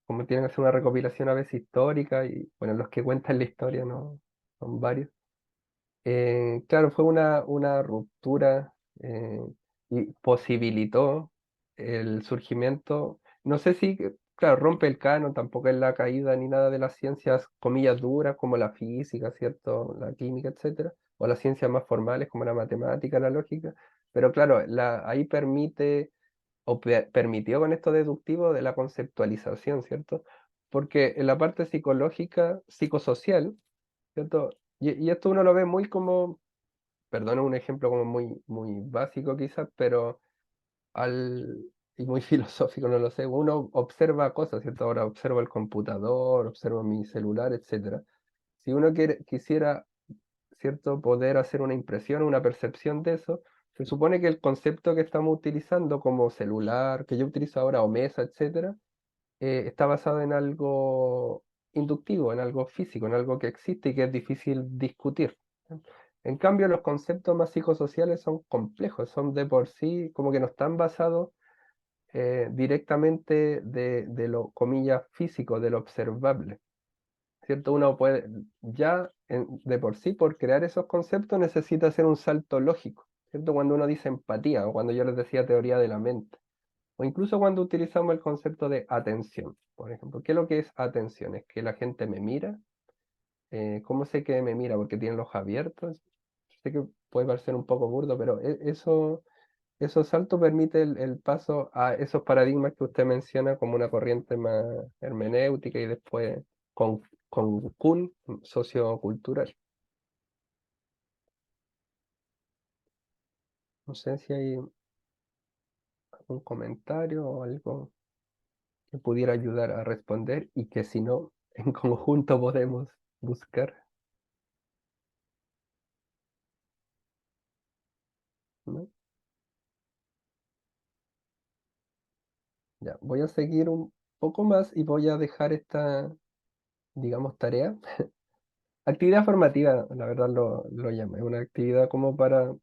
como tienen que hacer una recopilación a veces histórica y bueno, los que cuentan la historia no son varios. Claro, fue una ruptura y posibilitó el surgimiento, no sé si, claro, rompe el canon, tampoco es la caída ni nada de las ciencias, comillas, duras, como la física, ¿cierto? La química, etcétera, o las ciencias más formales, como la matemática, la lógica, pero claro, ahí permite, o permitió con esto deductivo de la conceptualización, ¿cierto? Porque en la parte psicológica, psicosocial, ¿cierto? Y esto uno lo ve muy como, perdón, un ejemplo como muy, muy básico quizás, pero y muy filosófico, no lo sé, uno observa cosas, ¿cierto? Ahora observo el computador, observo mi celular, etcétera. Si uno quisiera, ¿cierto? Poder hacer una impresión, una percepción de eso, se supone que el concepto que estamos utilizando como celular, que yo utilizo ahora, o mesa, etcétera, está basado en algo inductivo, en algo físico, en algo que existe y que es difícil discutir. ¿Sí? En cambio, los conceptos más psicosociales son complejos, son de por sí como que no están basados directamente de lo, comillas, físico, de lo observable. ¿Cierto? Uno puede, ya de por sí, por crear esos conceptos, necesita hacer un salto lógico, ¿cierto? Cuando uno dice empatía, o cuando yo les decía teoría de la mente, o incluso cuando utilizamos el concepto de atención, por ejemplo. ¿Qué es lo que es atención? Es que la gente me mira. ¿Cómo sé que me mira? Porque tiene los ojos abiertos. Sé que puede parecer un poco burdo, pero esos saltos permite el paso a esos paradigmas que usted menciona como una corriente más hermenéutica y después con Kuhn, sociocultural. No sé si hay algún comentario o algo que pudiera ayudar a responder y que si no, en conjunto podemos buscar, ¿no? Ya, voy a seguir un poco más y voy a dejar esta, digamos, tarea. Actividad formativa, la verdad lo llamo, es una actividad como para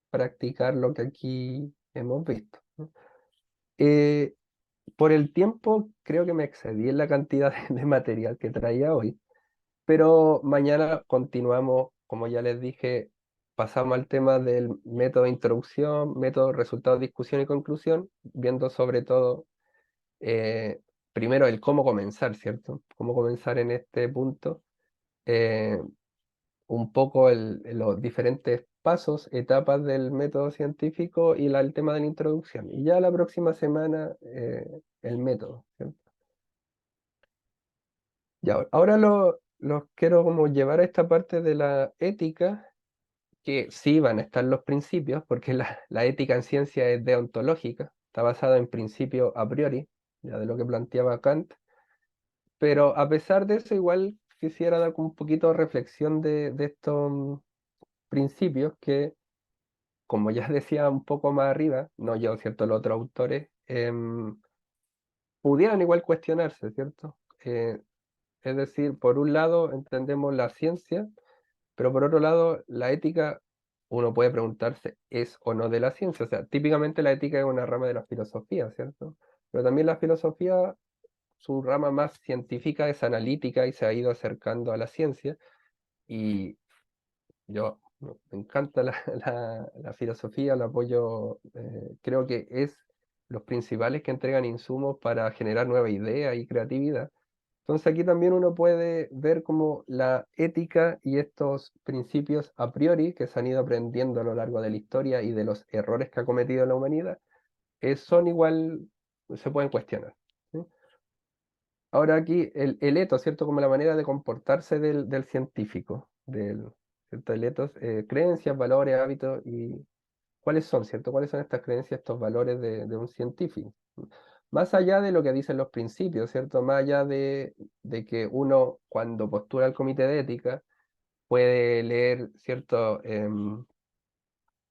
practicar lo que aquí hemos visto, ¿no? Eh, por el tiempo, creo que me excedí en la cantidad de material que traía hoy, pero mañana continuamos, como ya les dije, pasamos al tema del método de introducción, método, resultado, discusión y conclusión, viendo sobre todo, eh, primero el cómo comenzar, ¿cierto? Cómo comenzar en este punto, eh, un poco los diferentes pasos, etapas del método científico y el tema de la introducción. Y ya la próxima semana, el método, ¿cierto? Ya, ahora los quiero como llevar a esta parte de la ética, que sí van a estar los principios, porque la ética en ciencia es deontológica, está basada en principios a priori, ya de lo que planteaba Kant, pero a pesar de eso, igual quisiera dar como un poquito de reflexión de estos principios que, como ya decía un poco más arriba, no yo, ¿cierto? Los otros autores, pudieran igual cuestionarse, ¿cierto? Es decir, por un lado entendemos la ciencia, pero por otro lado la ética, uno puede preguntarse, ¿es o no de la ciencia? O sea, típicamente la ética es una rama de la filosofía, ¿cierto? Pero también la filosofía, su rama más científica es analítica y se ha ido acercando a la ciencia. Y yo me encanta la filosofía, la apoyo, creo que es los principales que entregan insumos para generar nueva idea y creatividad. Entonces aquí también uno puede ver como la ética y estos principios a priori que se han ido aprendiendo a lo largo de la historia y de los errores que ha cometido la humanidad, son igual, se pueden cuestionar, ¿sí? Ahora aquí el etos, ¿cierto? Como la manera de comportarse del científico, ¿cierto? El etos, creencias, valores, hábitos y cuáles son, ¿cierto? ¿Cuáles son estas creencias, estos valores de un científico? Más allá de lo que dicen los principios, ¿cierto? Más allá de que uno cuando postula al comité de ética puede leer, ¿cierto?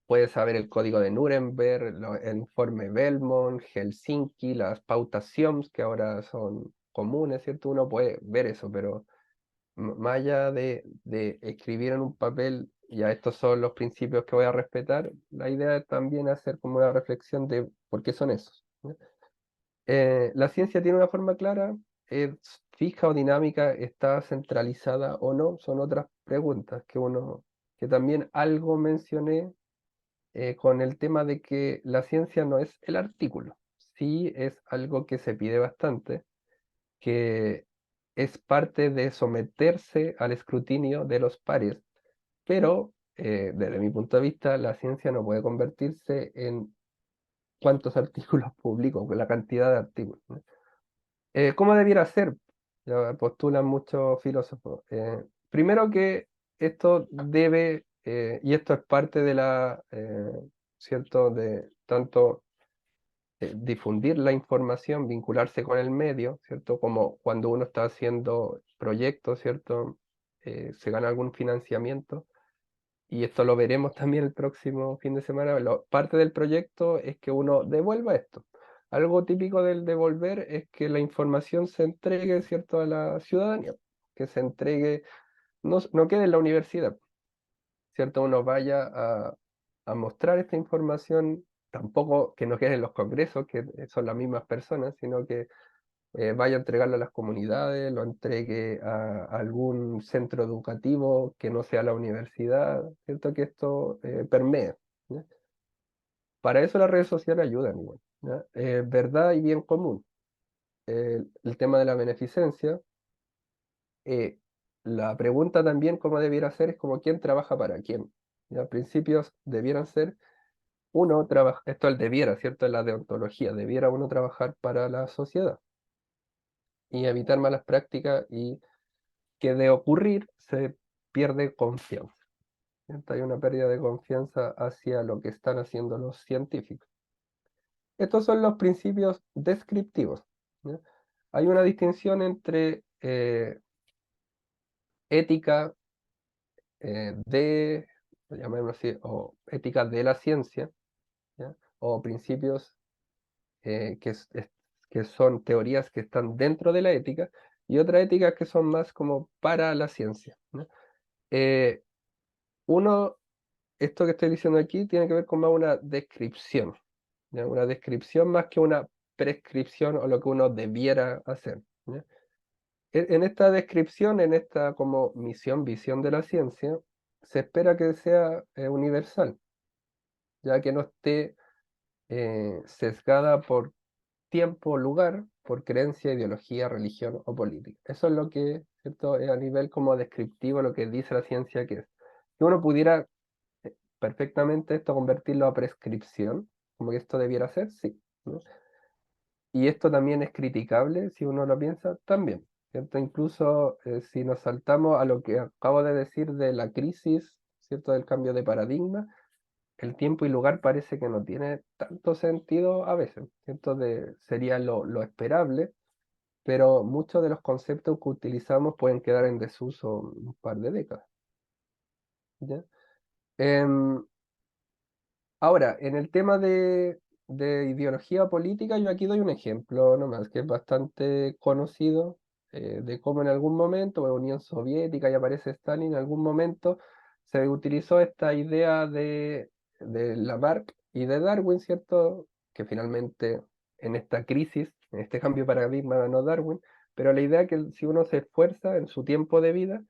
Puede saber el código de Nuremberg, el informe Belmont, Helsinki, las pautas SIOMS que ahora son comunes, ¿cierto? Uno puede ver eso, pero más allá de escribir en un papel, ya estos son los principios que voy a respetar, la idea es también hacer como una reflexión de por qué son esos, ¿no? ¿La ciencia tiene una forma clara? ¿Es fija o dinámica? ¿Está centralizada o no? Son otras preguntas que también algo mencioné con el tema de que la ciencia no es el artículo. Sí es algo que se pide bastante, que es parte de someterse al escrutinio de los pares, pero desde mi punto de vista la ciencia no puede convertirse en cuántos artículos publico, la cantidad de artículos, ¿no? ¿Cómo debiera ser? Ya postulan muchos filósofos. Primero que esto debe, y esto es parte de la, ¿cierto? De tanto difundir la información, vincularse con el medio, ¿cierto? Como cuando uno está haciendo proyectos, ¿cierto? Se gana algún financiamiento, y esto lo veremos también el próximo fin de semana. Parte del proyecto es que uno devuelva esto. Algo típico del devolver es que la información se entregue, ¿cierto? A la ciudadanía, que se entregue, no quede en la universidad, ¿cierto? Uno vaya a mostrar esta información, tampoco que no quede en los congresos, que son las mismas personas, sino que vaya a entregarlo a las comunidades, lo entregue a algún centro educativo que no sea la universidad, ¿cierto? Que esto permee, ¿ya? Para eso las redes sociales ayudan igual, ¿ya? Verdad y bien común. El tema de la beneficencia, eh, la pregunta también cómo debiera ser es como quién trabaja para quién. ¿Ya? Principios debieran ser uno trabaja, esto es el debiera, ¿cierto? Es la deontología, debiera uno trabajar para la sociedad y evitar malas prácticas, y que de ocurrir se pierde confianza, ¿cierto? Hay una pérdida de confianza hacia lo que están haciendo los científicos. Estos son los principios descriptivos, ¿ya? Hay una distinción entre ética llamémoslo así, o ética de la ciencia, ¿ya? O principios que son teorías que están dentro de la ética, y otras éticas que son más como para la ciencia, ¿no? Eh, uno, esto que estoy diciendo aquí tiene que ver con más una descripción, ¿ya? Una descripción más que una prescripción o lo que uno debiera hacer, ¿ya? En esta descripción, en esta como misión, visión de la ciencia, se espera que sea universal, ya que no esté sesgada por tiempo, lugar, por creencia, ideología, religión o política. Eso es lo que, ¿cierto? Es a nivel como descriptivo lo que dice la ciencia que es. Que uno pudiera perfectamente esto convertirlo a prescripción, como que esto debiera ser, sí, ¿no? Y esto también es criticable, si uno lo piensa, también, ¿cierto? Incluso si nos saltamos a lo que acabo de decir de la crisis, ¿cierto? Del cambio de paradigma, el tiempo y lugar parece que no tiene tanto sentido a veces, ¿cierto? Sería lo esperable, pero muchos de los conceptos que utilizamos pueden quedar en desuso un par de décadas, ¿ya? Em, Ahora, en el tema de ideología política, yo aquí doy un ejemplo nomás, que es bastante conocido, de cómo en algún momento, en la Unión Soviética, y aparece Stalin, en algún momento se utilizó esta idea de Lamarck y de Darwin, ¿cierto? Que finalmente en esta crisis, en este cambio de paradigma ganó Darwin, pero la idea que si uno se esfuerza en su tiempo de vida,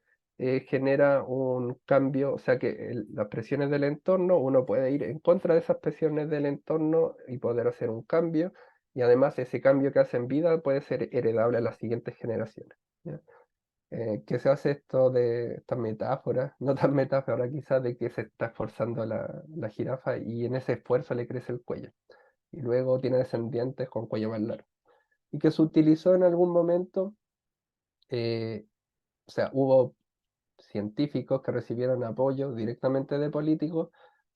genera un cambio, o sea que las presiones del entorno, uno puede ir en contra de esas presiones del entorno y poder hacer un cambio, y además ese cambio que hace en vida puede ser heredable a las siguientes generaciones, ¿ya? Que se hace esto de estas metáforas, no tan metáfora quizás, de que se está esforzando la jirafa y en ese esfuerzo le crece el cuello, y luego tiene descendientes con cuello más largo, y que se utilizó en algún momento, o sea, hubo científicos que recibieron apoyo directamente de políticos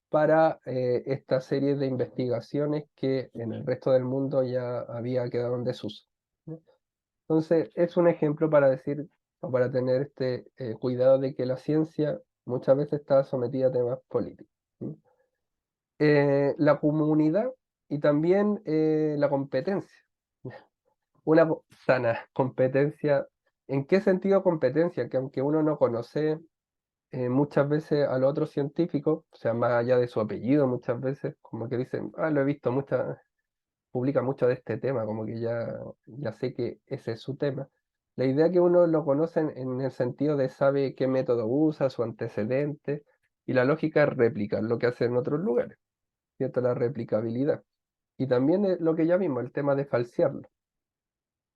para esta serie de investigaciones que en el resto del mundo ya había quedado en desuso, ¿no? Entonces, es un ejemplo para decir, o para tener este cuidado de que la ciencia muchas veces está sometida a temas políticos, ¿no? La comunidad y también la competencia. Una sana competencia. ¿En qué sentido competencia? Que aunque uno no conoce muchas veces a los otros científicos, o sea, más allá de su apellido, muchas veces, como que dicen, lo he visto, publica mucho de este tema, como que ya sé que ese es su tema. La idea que uno lo conoce en el sentido de sabe qué método usa, su antecedente, y la lógica es replicar lo que hace en otros lugares, ¿cierto? La replicabilidad. Y también lo que ya vimos, el tema de falsearlo,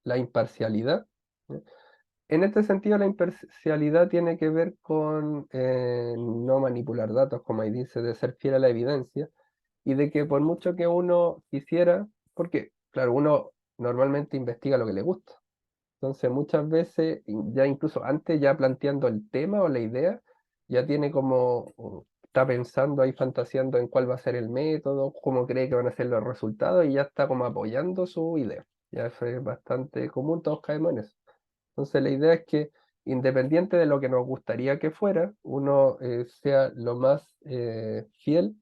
la imparcialidad, ¿ya? En este sentido, la imparcialidad tiene que ver con no manipular datos, como ahí dice, de ser fiel a la evidencia, y de que por mucho que uno quisiera, porque, claro, uno normalmente investiga lo que le gusta. Entonces, muchas veces, ya incluso antes, ya planteando el tema o la idea, ya tiene como, está pensando ahí, fantaseando en cuál va a ser el método, cómo cree que van a ser los resultados y ya está como apoyando su idea. Ya eso es bastante común, todos caemos en eso. Entonces la idea es que independiente de lo que nos gustaría que fuera, uno sea lo más fiel,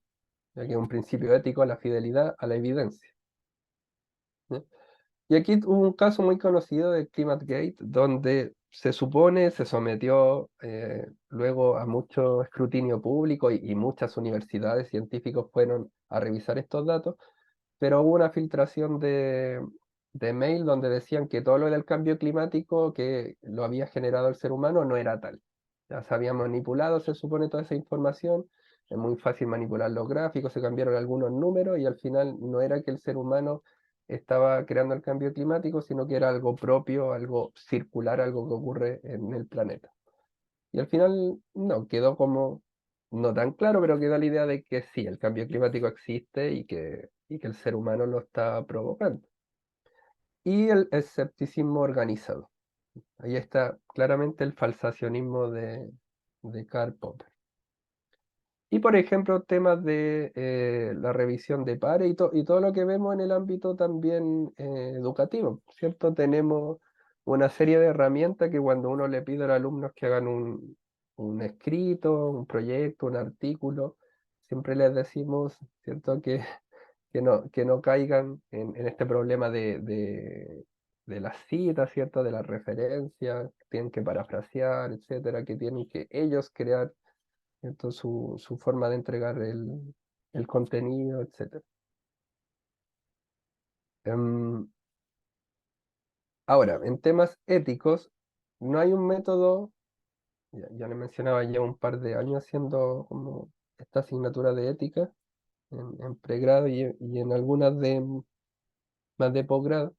ya que es un principio ético, la fidelidad a la evidencia. ¿Ya? Y aquí hubo un caso muy conocido de ClimateGate, donde se supone se sometió luego a mucho escrutinio público y muchas universidades, científicos fueron a revisar estos datos, pero hubo una filtración de mail donde decían que todo lo del cambio climático que lo había generado el ser humano no era tal. Ya se había manipulado, se supone, toda esa información, es muy fácil manipular los gráficos, se cambiaron algunos números y al final no era que el ser humano estaba creando el cambio climático, sino que era algo propio, algo circular, algo que ocurre en el planeta. Y al final no, quedó como no tan claro, pero quedó la idea de que sí, el cambio climático existe y que el ser humano lo está provocando. Y el escepticismo organizado. Ahí está claramente el falsacionismo de Karl Popper. Y por ejemplo, temas de la revisión de pares y todo lo que vemos en el ámbito también educativo, ¿cierto? Tenemos una serie de herramientas que cuando uno le pide a los alumnos que hagan un escrito, un proyecto, un artículo, siempre les decimos, ¿cierto? Que no caigan en este problema de las citas, ¿cierto? De las referencias, que tienen que parafrasear, etcétera, que tienen que ellos crear, ¿cierto? Su forma de entregar el contenido, etc. Ahora, en temas éticos, no hay un método, ya le mencionaba, llevo un par de años haciendo como esta asignatura de ética en pregrado y en algunas más de posgrado.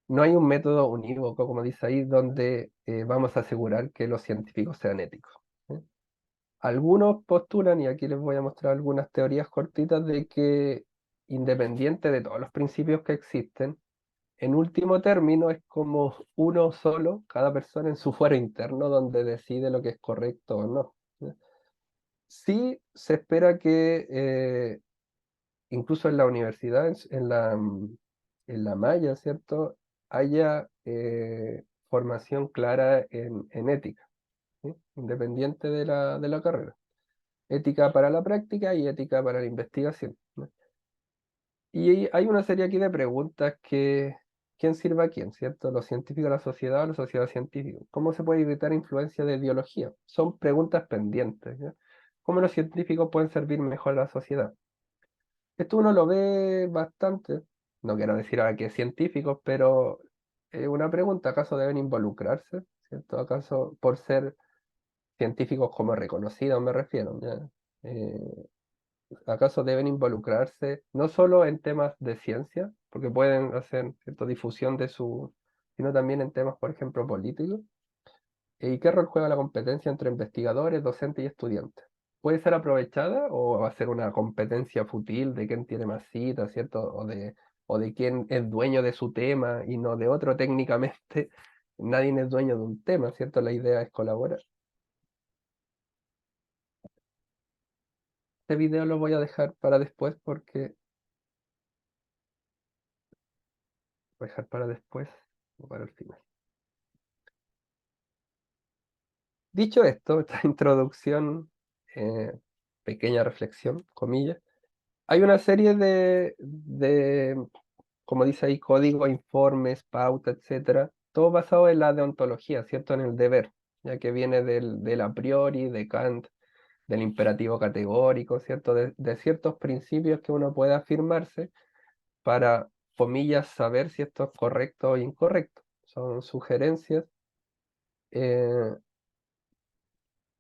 No hay un método unívoco, como dice ahí, donde vamos a asegurar que los científicos sean éticos. ¿Sí? Algunos postulan, y aquí les voy a mostrar algunas teorías cortitas, de que independiente de todos los principios que existen, en último término es como uno solo, cada persona en su fuero interno, donde decide lo que es correcto o no. ¿Sí? Sí se espera que incluso en la universidad, en la malla, ¿cierto? Haya formación clara en ética, ¿sí? Independiente de la carrera. Ética para la práctica y ética para la investigación, ¿no? Y hay una serie aquí de preguntas que, ¿quién sirve a quién, cierto? ¿Los científicos, la sociedad o la sociedad científica? ¿Cómo se puede evitar influencia de ideología? Son preguntas pendientes, ¿ya? ¿Cómo los científicos pueden servir mejor a la sociedad? Esto uno lo ve bastante, no quiero decir ahora que científicos, pero una pregunta, ¿acaso deben involucrarse? ¿Cierto? ¿Acaso por ser científicos como reconocidos me refiero? ¿Ya? ¿Acaso deben involucrarse no solo en temas de ciencia, porque pueden hacer cierta difusión sino también en temas, por ejemplo, políticos? ¿Y qué rol juega la competencia entre investigadores, docentes y estudiantes? ¿Puede ser aprovechada o va a ser una competencia fútil de quién tiene más citas, ¿cierto? O de quién es dueño de su tema y no de otro técnicamente? Nadie es dueño de un tema, ¿cierto? La idea es colaborar. Este video lo voy a dejar para después porque voy a dejar para después o para el final. Dicho esto, esta introducción, pequeña reflexión, comillas, hay una serie como dice ahí, códigos, informes, pautas, etcétera, todo basado en la deontología, ¿cierto? En el deber, ya que viene del a priori, de Kant, del imperativo categórico, ¿cierto? De ciertos principios que uno puede afirmarse para, comillas, saber si esto es correcto o incorrecto. Son sugerencias eh,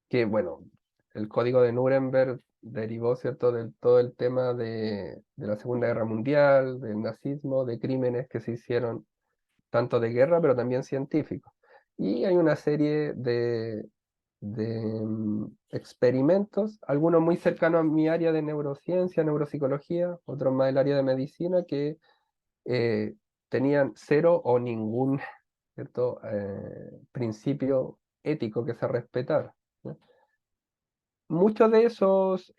que, bueno, el código de Nuremberg derivó, ¿cierto?, de todo el tema de la Segunda Guerra Mundial, del nazismo, de crímenes que se hicieron tanto de guerra, pero también científicos. Y hay una serie de experimentos, algunos muy cercanos a mi área de neurociencia, neuropsicología, otros más del área de medicina, que eh, tenían cero o ningún, ¿cierto?, principio ético que se respetara, ¿no? muchos de esos,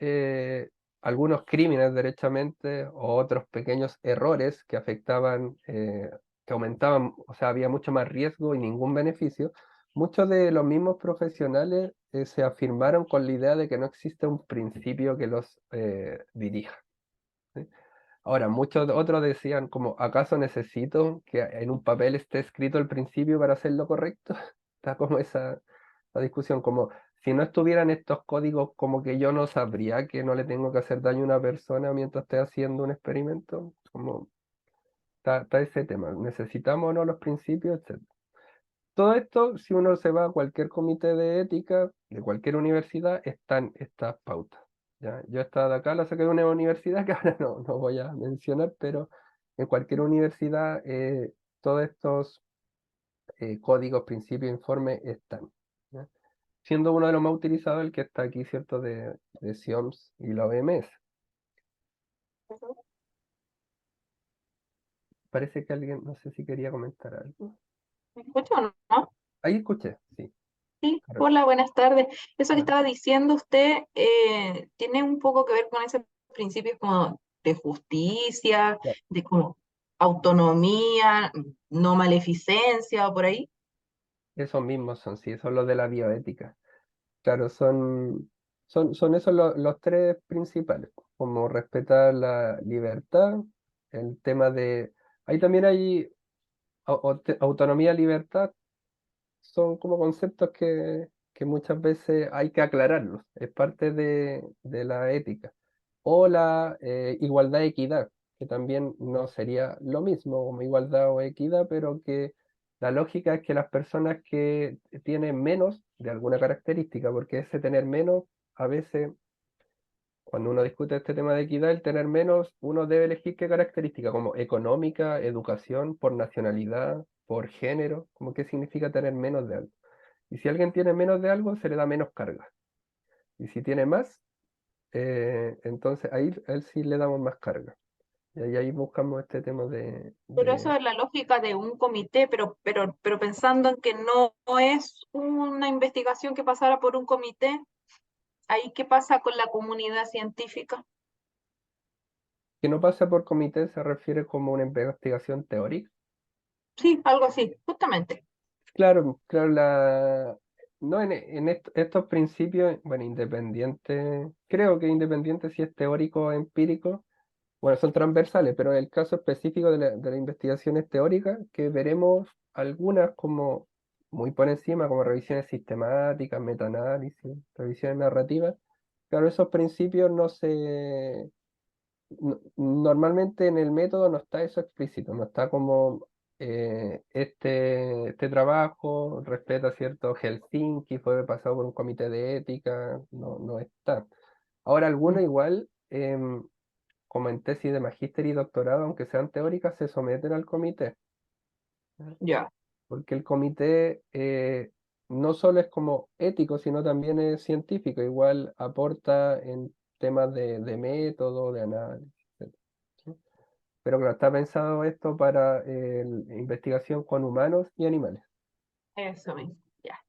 algunos crímenes derechamente, o otros pequeños errores que afectaban, que aumentaban, o sea, había mucho más riesgo y ningún beneficio, muchos de los mismos profesionales se afirmaron con la idea de que no existe un principio que los dirija. ¿Sí? Ahora, muchos otros decían como, ¿acaso necesito que en un papel esté escrito el principio para hacer lo correcto? Está como esa discusión, como si no estuvieran estos códigos, como que yo no sabría que no le tengo que hacer daño a una persona mientras esté haciendo un experimento. Como está ese tema, ¿necesitamos o no los principios, etcétera? Todo esto, si uno se va a cualquier comité de ética de cualquier universidad, están estas pautas. ¿Ya? Yo esta de acá la saqué de una universidad que ahora no voy a mencionar, pero en cualquier universidad todos estos códigos, principios, informes están. ¿Ya? Siendo uno de los más utilizados el que está aquí, ¿cierto? De SIOMS y la OMS. Parece que alguien, no sé si quería comentar algo. ¿Me escucha o no? Ahí escuché, sí. Sí, Correcto. hola, buenas tardes. Eso que Ah, estaba diciendo usted tiene un poco que ver con esos principios como de justicia, claro. de como autonomía, no maleficencia o por ahí. Esos mismos son, sí, son los de la bioética. Claro, son esos los tres principales, como respetar la libertad, el tema de... Ahí también hay autonomía, libertad, son como conceptos que muchas veces hay que aclararlos, es parte de la ética. O la igualdad, equidad, que también no sería lo mismo como igualdad o equidad, pero que la lógica es que las personas que tienen menos de alguna característica, porque ese tener menos, a veces, cuando uno discute este tema de equidad, el tener menos, uno debe elegir qué característica, como económica, educación, por nacionalidad, por género, como qué significa tener menos de algo. Y si alguien tiene menos de algo, se le da menos carga. Y si tiene más, entonces ahí a él sí le damos más carga. Y ahí buscamos este tema Pero eso es la lógica de un comité, pero pensando en que no es una investigación que pasara por un comité, ahí qué pasa con la comunidad científica. que no pasa por comité, se refiere como una investigación teórica. Sí, algo así, justamente. Claro, claro, no en estos principios, bueno, independiente, creo que independiente si es teórico o empírico, bueno, son transversales, pero en el caso específico de la investigaciones teóricas, que veremos algunas como muy por encima, como revisiones sistemáticas, metaanálisis, revisiones narrativas, claro, esos principios normalmente en el método no está eso explícito, no está como este trabajo respeta cierto Helsinki, fue pasado por un comité de ética, no está. Ahora, algunos igual, como en tesis de magíster y doctorado, aunque sean teóricas, se someten al comité, ¿ya? Ya. Porque el comité no solo es como ético, sino también es científico, igual aporta en temas de método, de análisis, etc. ¿Sí? Pero claro, está pensado esto para investigación con humanos y animales. Eso mismo, ya,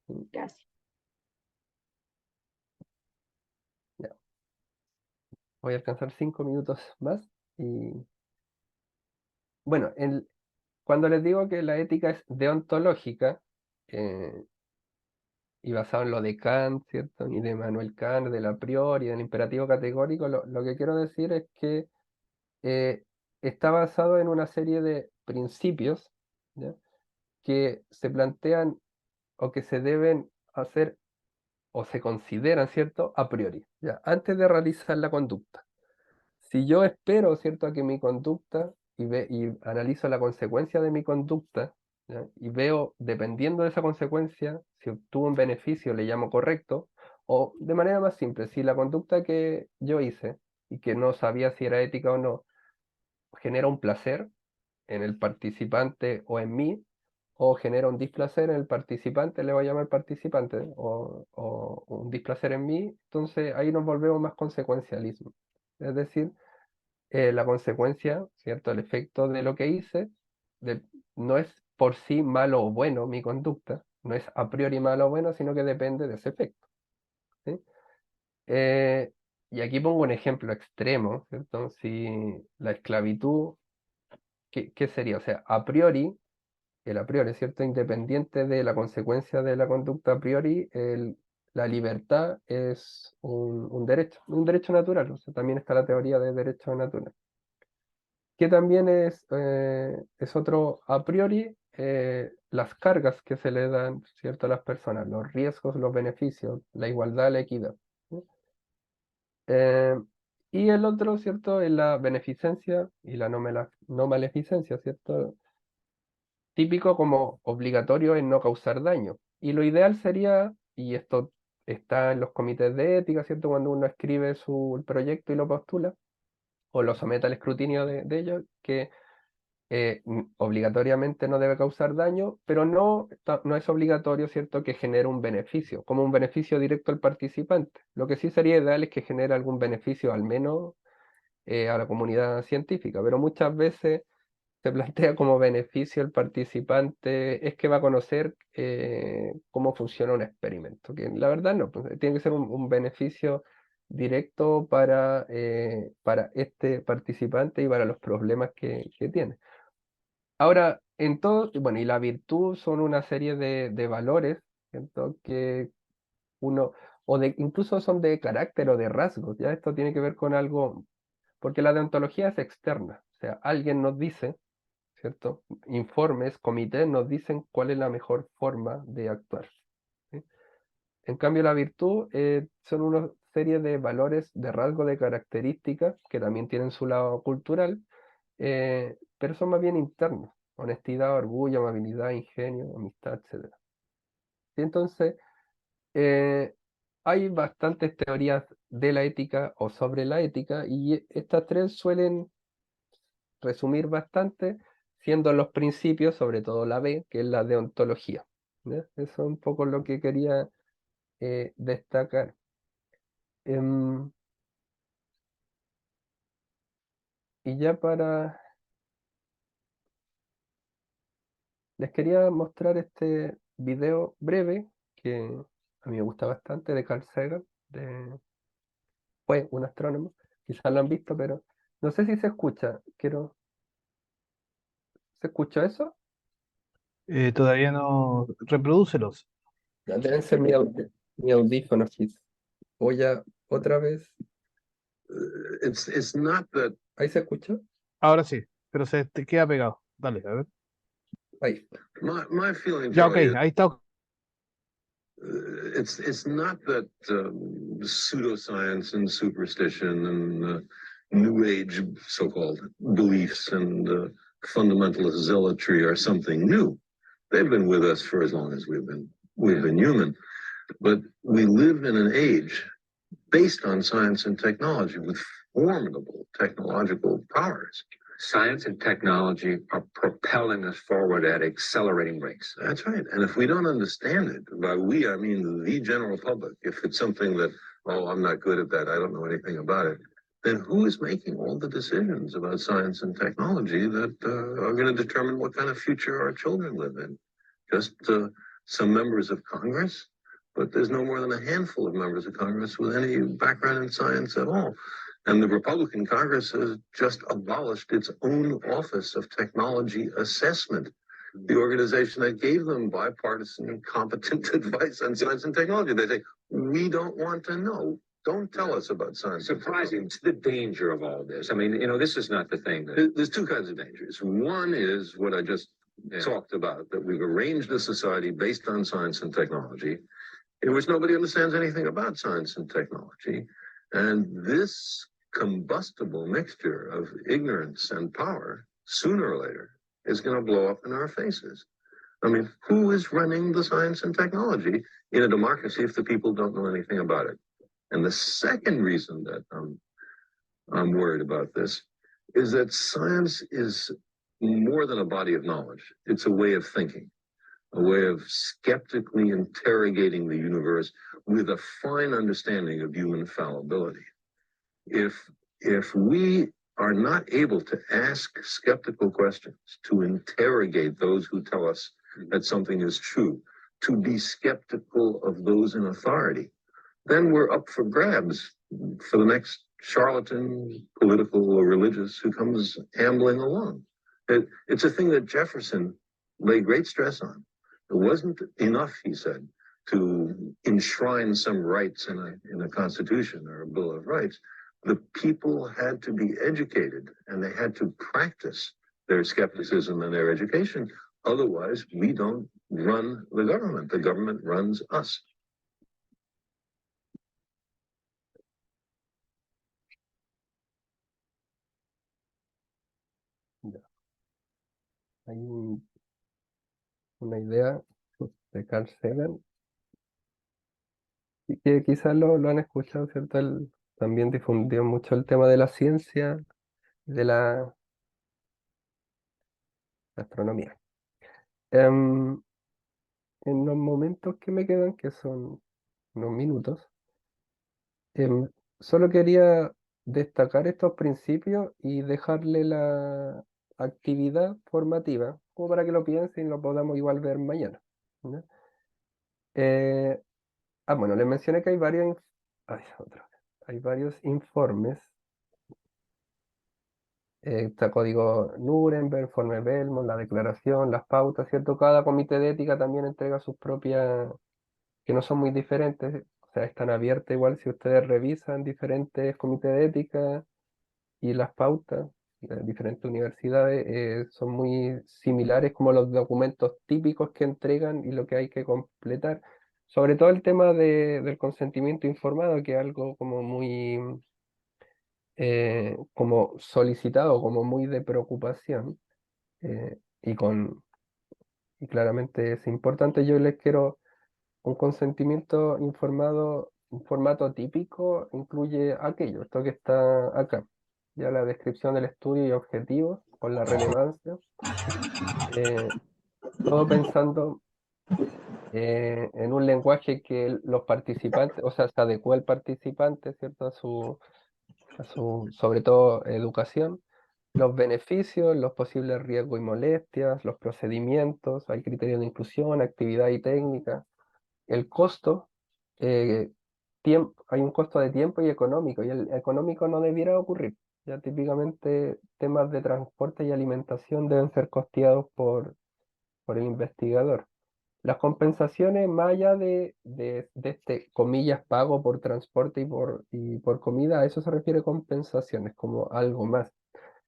¿Sí? gracias. Ya. Voy a alcanzar 5 minutos más. Y bueno, cuando les digo que la ética es deontológica, eh, y basado en lo de Kant, ¿cierto? Y de Manuel Kant, del a priori, del imperativo categórico, lo que quiero decir es que está basado en una serie de principios, ¿ya? Que se plantean o que se deben hacer o se consideran, ¿cierto? A priori, ¿ya? Antes de realizar la conducta. Si yo espero, ¿cierto?, a que mi conducta y analizo la consecuencia de mi conducta, ¿ya? Y veo, dependiendo de esa consecuencia, si obtuvo un beneficio, le llamo correcto, o de manera más simple, si la conducta que yo hice y que no sabía si era ética o no, genera un placer en el participante o en mí, o genera un displacer en el participante, le voy a llamar participante, o un displacer en mí, entonces ahí nos volvemos más consecuencialismo. Es decir, la consecuencia, ¿cierto? El efecto de lo que hice, de- no es por sí malo o bueno mi conducta, no es a priori malo o bueno, sino que depende de ese efecto. ¿Sí? Y aquí pongo un ejemplo extremo, ¿cierto? Si la esclavitud, ¿qué sería? O sea, a priori, el a priori, ¿cierto? Independiente de la consecuencia de la conducta a priori, la libertad es un derecho natural. O sea, también está la teoría de derecho natural. Que también es otro a priori, las cargas que se le dan, ¿cierto? A las personas, los riesgos, los beneficios, la igualdad, la equidad. ¿Sí? Y el otro, ¿cierto? Es la beneficencia y la no maleficencia, ¿cierto? Típico como obligatorio en no causar daño. Y lo ideal sería, y esto está en los comités de ética, ¿cierto? Cuando uno escribe su proyecto y lo postula, o lo somete al escrutinio de ellos, que obligatoriamente no debe causar daño, pero no es obligatorio, ¿cierto?, que genere un beneficio, como un beneficio directo al participante. Lo que sí sería ideal es que genere algún beneficio, al menos a la comunidad científica, pero muchas veces se plantea como beneficio el participante es que va a conocer cómo funciona un experimento, que la verdad no, pues, tiene que ser un beneficio directo para este participante y para los problemas que tiene. Ahora, en todo, bueno, y la virtud son una serie de valores, ¿cierto? Que uno, incluso son de carácter o de rasgos, ya esto tiene que ver con algo, porque la deontología es externa, o sea, alguien nos dice, ¿cierto? Informes, comités nos dicen cuál es la mejor forma de actuar, ¿sí? En cambio, la virtud son una serie de valores, de rasgos, de características, que también tienen su lado cultural, pero son más bien internos. Honestidad, orgullo, amabilidad, ingenio, amistad, etc. Y entonces, hay bastantes teorías de la ética o sobre la ética, y estas tres suelen resumir bastante, siendo los principios, sobre todo la B, que es la deontología. ¿Ya? Eso es un poco lo que quería destacar. Y ya les quería mostrar este video breve que a mí me gusta bastante, de Carl Sagan, fue un astrónomo, quizás lo han visto, pero no sé si se escucha. ¿Se escucha eso? Todavía no. Reprodúcelos. Ya, deben ser mi audífono, quizás. Voy a otra vez. It's not that ¿Ahí se escucha? Ahora sí, pero se te queda pegado. Dale, a ver. Ahí. my feeling, Ya, ok, Charlie, is, ahí está. it's not that pseudoscience and superstition and new age so-called beliefs and fundamentalist zealotry are something new. They've been with us for as long as we've been human. But we live in an age based on science and technology with formidable technological powers. Science and technology are propelling us forward at accelerating rates. That's right. And if we don't understand it, by we, I mean the general public, if it's something that, oh, I'm not good at that, I don't know anything about it, then who is making all the decisions about science and technology that are going to determine what kind of future our children live in? Just some members of Congress? But there's no more than a handful of members of Congress with any background in science at all. And the Republican Congress has just abolished its own Office of Technology Assessment, the organization that gave them bipartisan and competent advice on science and technology. They say, we don't want to know. Don't tell us about science. Surprising to the danger of all this. I mean, this is not the thing. There's two kinds of dangers. One is what I just talked about, that we've arranged a society based on science and technology, in which nobody understands anything about science and technology. And this combustible mixture of ignorance and power, sooner or later, is going to blow up in our faces. I mean, who is running the science and technology in a democracy if the people don't know anything about it? And the second reason that I'm worried about this is that science is more than a body of knowledge. It's a way of thinking, a way of skeptically interrogating the universe with a fine understanding of human fallibility. If we are not able to ask skeptical questions, to interrogate those who tell us that something is true, to be skeptical of those in authority, then we're up for grabs for the next charlatan, political or religious, who comes ambling along. It's a thing that Jefferson laid great stress on. It wasn't enough, he said, to enshrine some rights in a constitution or a Bill of Rights. The people had to be educated, and they had to practice their skepticism and their education. Otherwise, we don't run the government. The government runs us. Hay una idea de Carl Sagan, y que quizás lo han escuchado, ¿cierto? Él también difundió mucho el tema de la ciencia y de la astronomía. En los momentos que me quedan, que son unos minutos, solo quería destacar estos principios y dejarle la actividad formativa, como para que lo piensen y lo podamos igual ver mañana, ¿no? Bueno, les mencioné que hay hay varios informes. Está código Nuremberg, informe Belmont, la declaración, las pautas, ¿cierto? Cada comité de ética también entrega sus propias, que no son muy diferentes, o sea, están abiertas igual si ustedes revisan diferentes comités de ética y las pautas de diferentes universidades, son muy similares como los documentos típicos que entregan y lo que hay que completar. Sobre todo el tema del consentimiento informado, que es algo como muy como solicitado, como muy de preocupación, eh, y y claramente es importante. Yo les quiero un consentimiento informado, un formato típico, incluye aquello, esto que está acá, ya la descripción del estudio y objetivos, con la relevancia, todo pensando en un lenguaje que los participantes, o sea, se adecua al participante, ¿cierto? A su, sobre todo, educación, los beneficios, los posibles riesgos y molestias, los procedimientos, hay criterios de inclusión, actividad y técnica, el costo, hay un costo de tiempo y económico, y el económico no debiera ocurrir. Ya típicamente temas de transporte y alimentación deben ser costeados por el investigador. Las compensaciones, más allá de este, comillas, pago por transporte y por comida, a eso se refiere compensaciones, como algo más.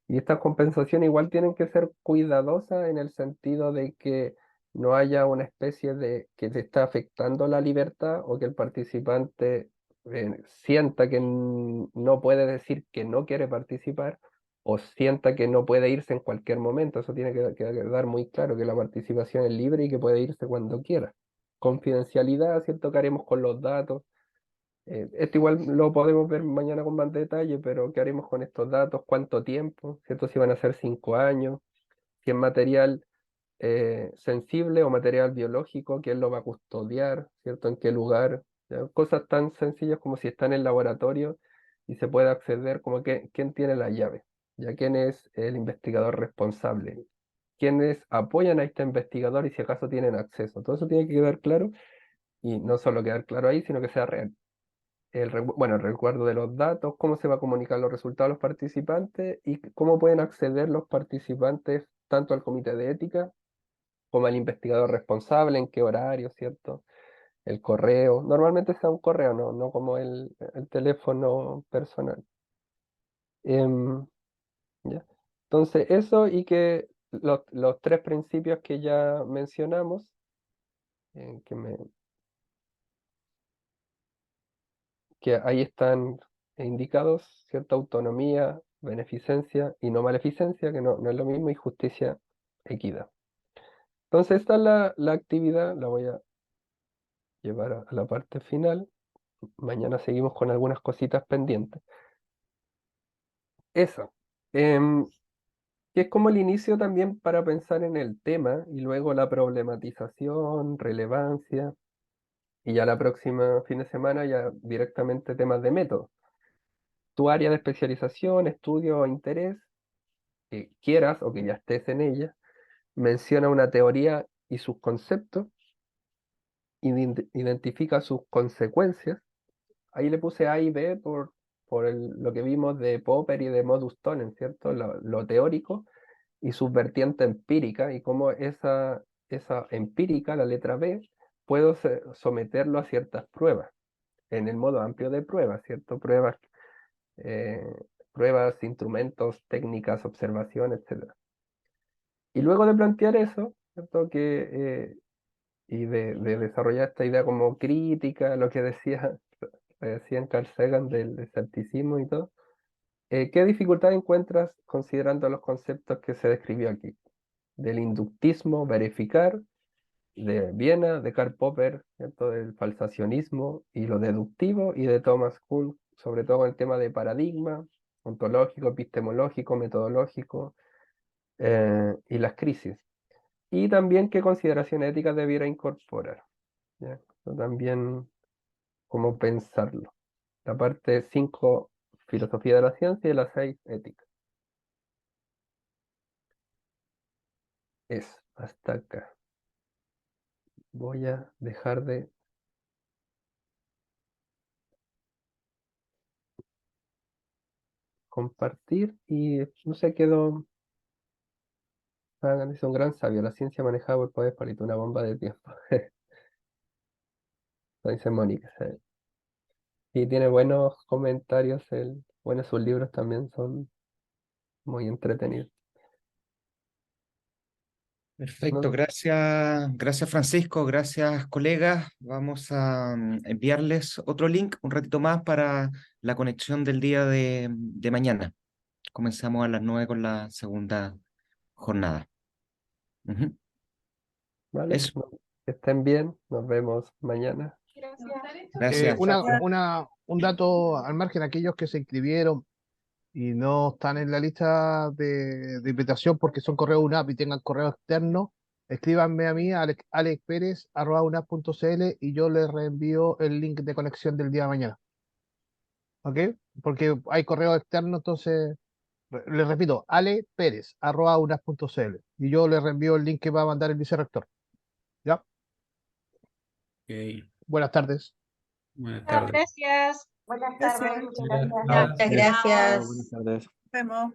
Y estas compensaciones igual tienen que ser cuidadosas en el sentido de que no haya una especie de que te está afectando la libertad o que el participante sienta que no puede decir que no quiere participar o sienta que no puede irse en cualquier momento. Eso tiene que quedar muy claro, que la participación es libre y que puede irse cuando quiera. Confidencialidad, ¿cierto? Que haremos con los datos. Esto igual lo podemos ver mañana con más detalle, pero ¿qué haremos con estos datos? ¿Cuánto tiempo? ¿Cierto? Si van a ser 5 años, si es material sensible o material biológico, quién lo va a custodiar, ¿cierto? ¿En qué lugar? ¿Ya? Cosas tan sencillas como si está en el laboratorio y se puede acceder, como que quién tiene la llave, ¿ya? ¿Quién es el investigador responsable? ¿Quiénes apoyan a este investigador y si acaso tienen acceso? Todo eso tiene que quedar claro y no solo quedar claro ahí, sino que sea real. El recuerdo de los datos, cómo se va a comunicar los resultados a los participantes y cómo pueden acceder los participantes tanto al comité de ética como al investigador responsable, en qué horario, ¿cierto? El correo, normalmente sea un correo, no como el teléfono personal. ¿Ya? Entonces, eso y que los 3 principios que ya mencionamos, que ahí están indicados, cierta autonomía, beneficencia y no maleficencia, que no es lo mismo, y justicia, equidad. Entonces, esta es la actividad, la voy a llevar a la parte final. Mañana seguimos con algunas cositas pendientes. Eso. Que es como el inicio también para pensar en el tema y luego la problematización, relevancia, y ya la próxima fin de semana ya directamente temas de método. Tu área de especialización, estudio o interés, que quieras o que ya estés en ella, menciona una teoría y sus conceptos, identifica sus consecuencias ahí le puse A y B por lo que vimos de Popper y de Modus Tollens, ¿cierto? Lo teórico y su vertiente empírica, y cómo esa empírica, la letra B, puedo someterlo a ciertas pruebas, en el modo amplio de pruebas, ¿cierto? Pruebas, instrumentos, técnicas, observación, etc. Y luego de plantear eso, ¿cierto? Y de desarrollar esta idea como crítica, lo que decían Carl Sagan del escepticismo y todo, ¿qué dificultad encuentras considerando los conceptos que se describió aquí? Del inductismo, verificar, de Viena, de Karl Popper, ¿cierto? Del falsacionismo y lo deductivo, y de Thomas Kuhn, sobre todo con el tema de paradigma, ontológico, epistemológico, metodológico, y las crisis. Y también qué consideraciones éticas debiera incorporar, ¿ya? Esto también, cómo pensarlo. La parte 5, filosofía de la ciencia, y la 6, ética. Eso, hasta acá. Voy a dejar de compartir y no sé, quedó. Sagan es un gran sabio, la ciencia manejada por poder palito, una bomba de tiempo. Lo dice Mónica. Sí. Y tiene buenos comentarios, bueno, sus libros también son muy entretenidos. Perfecto, No, gracias Francisco, gracias colegas. Vamos a enviarles otro link un ratito más para la conexión del día de mañana. Comenzamos a las 9 con la segunda jornada. Ujú. vale, Eso, que estén bien, nos vemos mañana. gracias. Un dato al margen, aquellos que se inscribieron y no están en la lista de invitación porque son correo UNAP y tengan correo externo, escríbanme a mí, alexperez@unap.cl, y yo les reenvío el link de conexión del día de mañana. ¿Ok? Porque hay correo externo, entonces les repito, aleperez@unap.cl, y yo les reenvío el link que va a mandar el vicerrector. ¿Ya? Ok, Buenas tardes. buenas tardes. Gracias. Buenas tardes. Gracias. Muchas gracias. Buenas tardes. Nos vemos.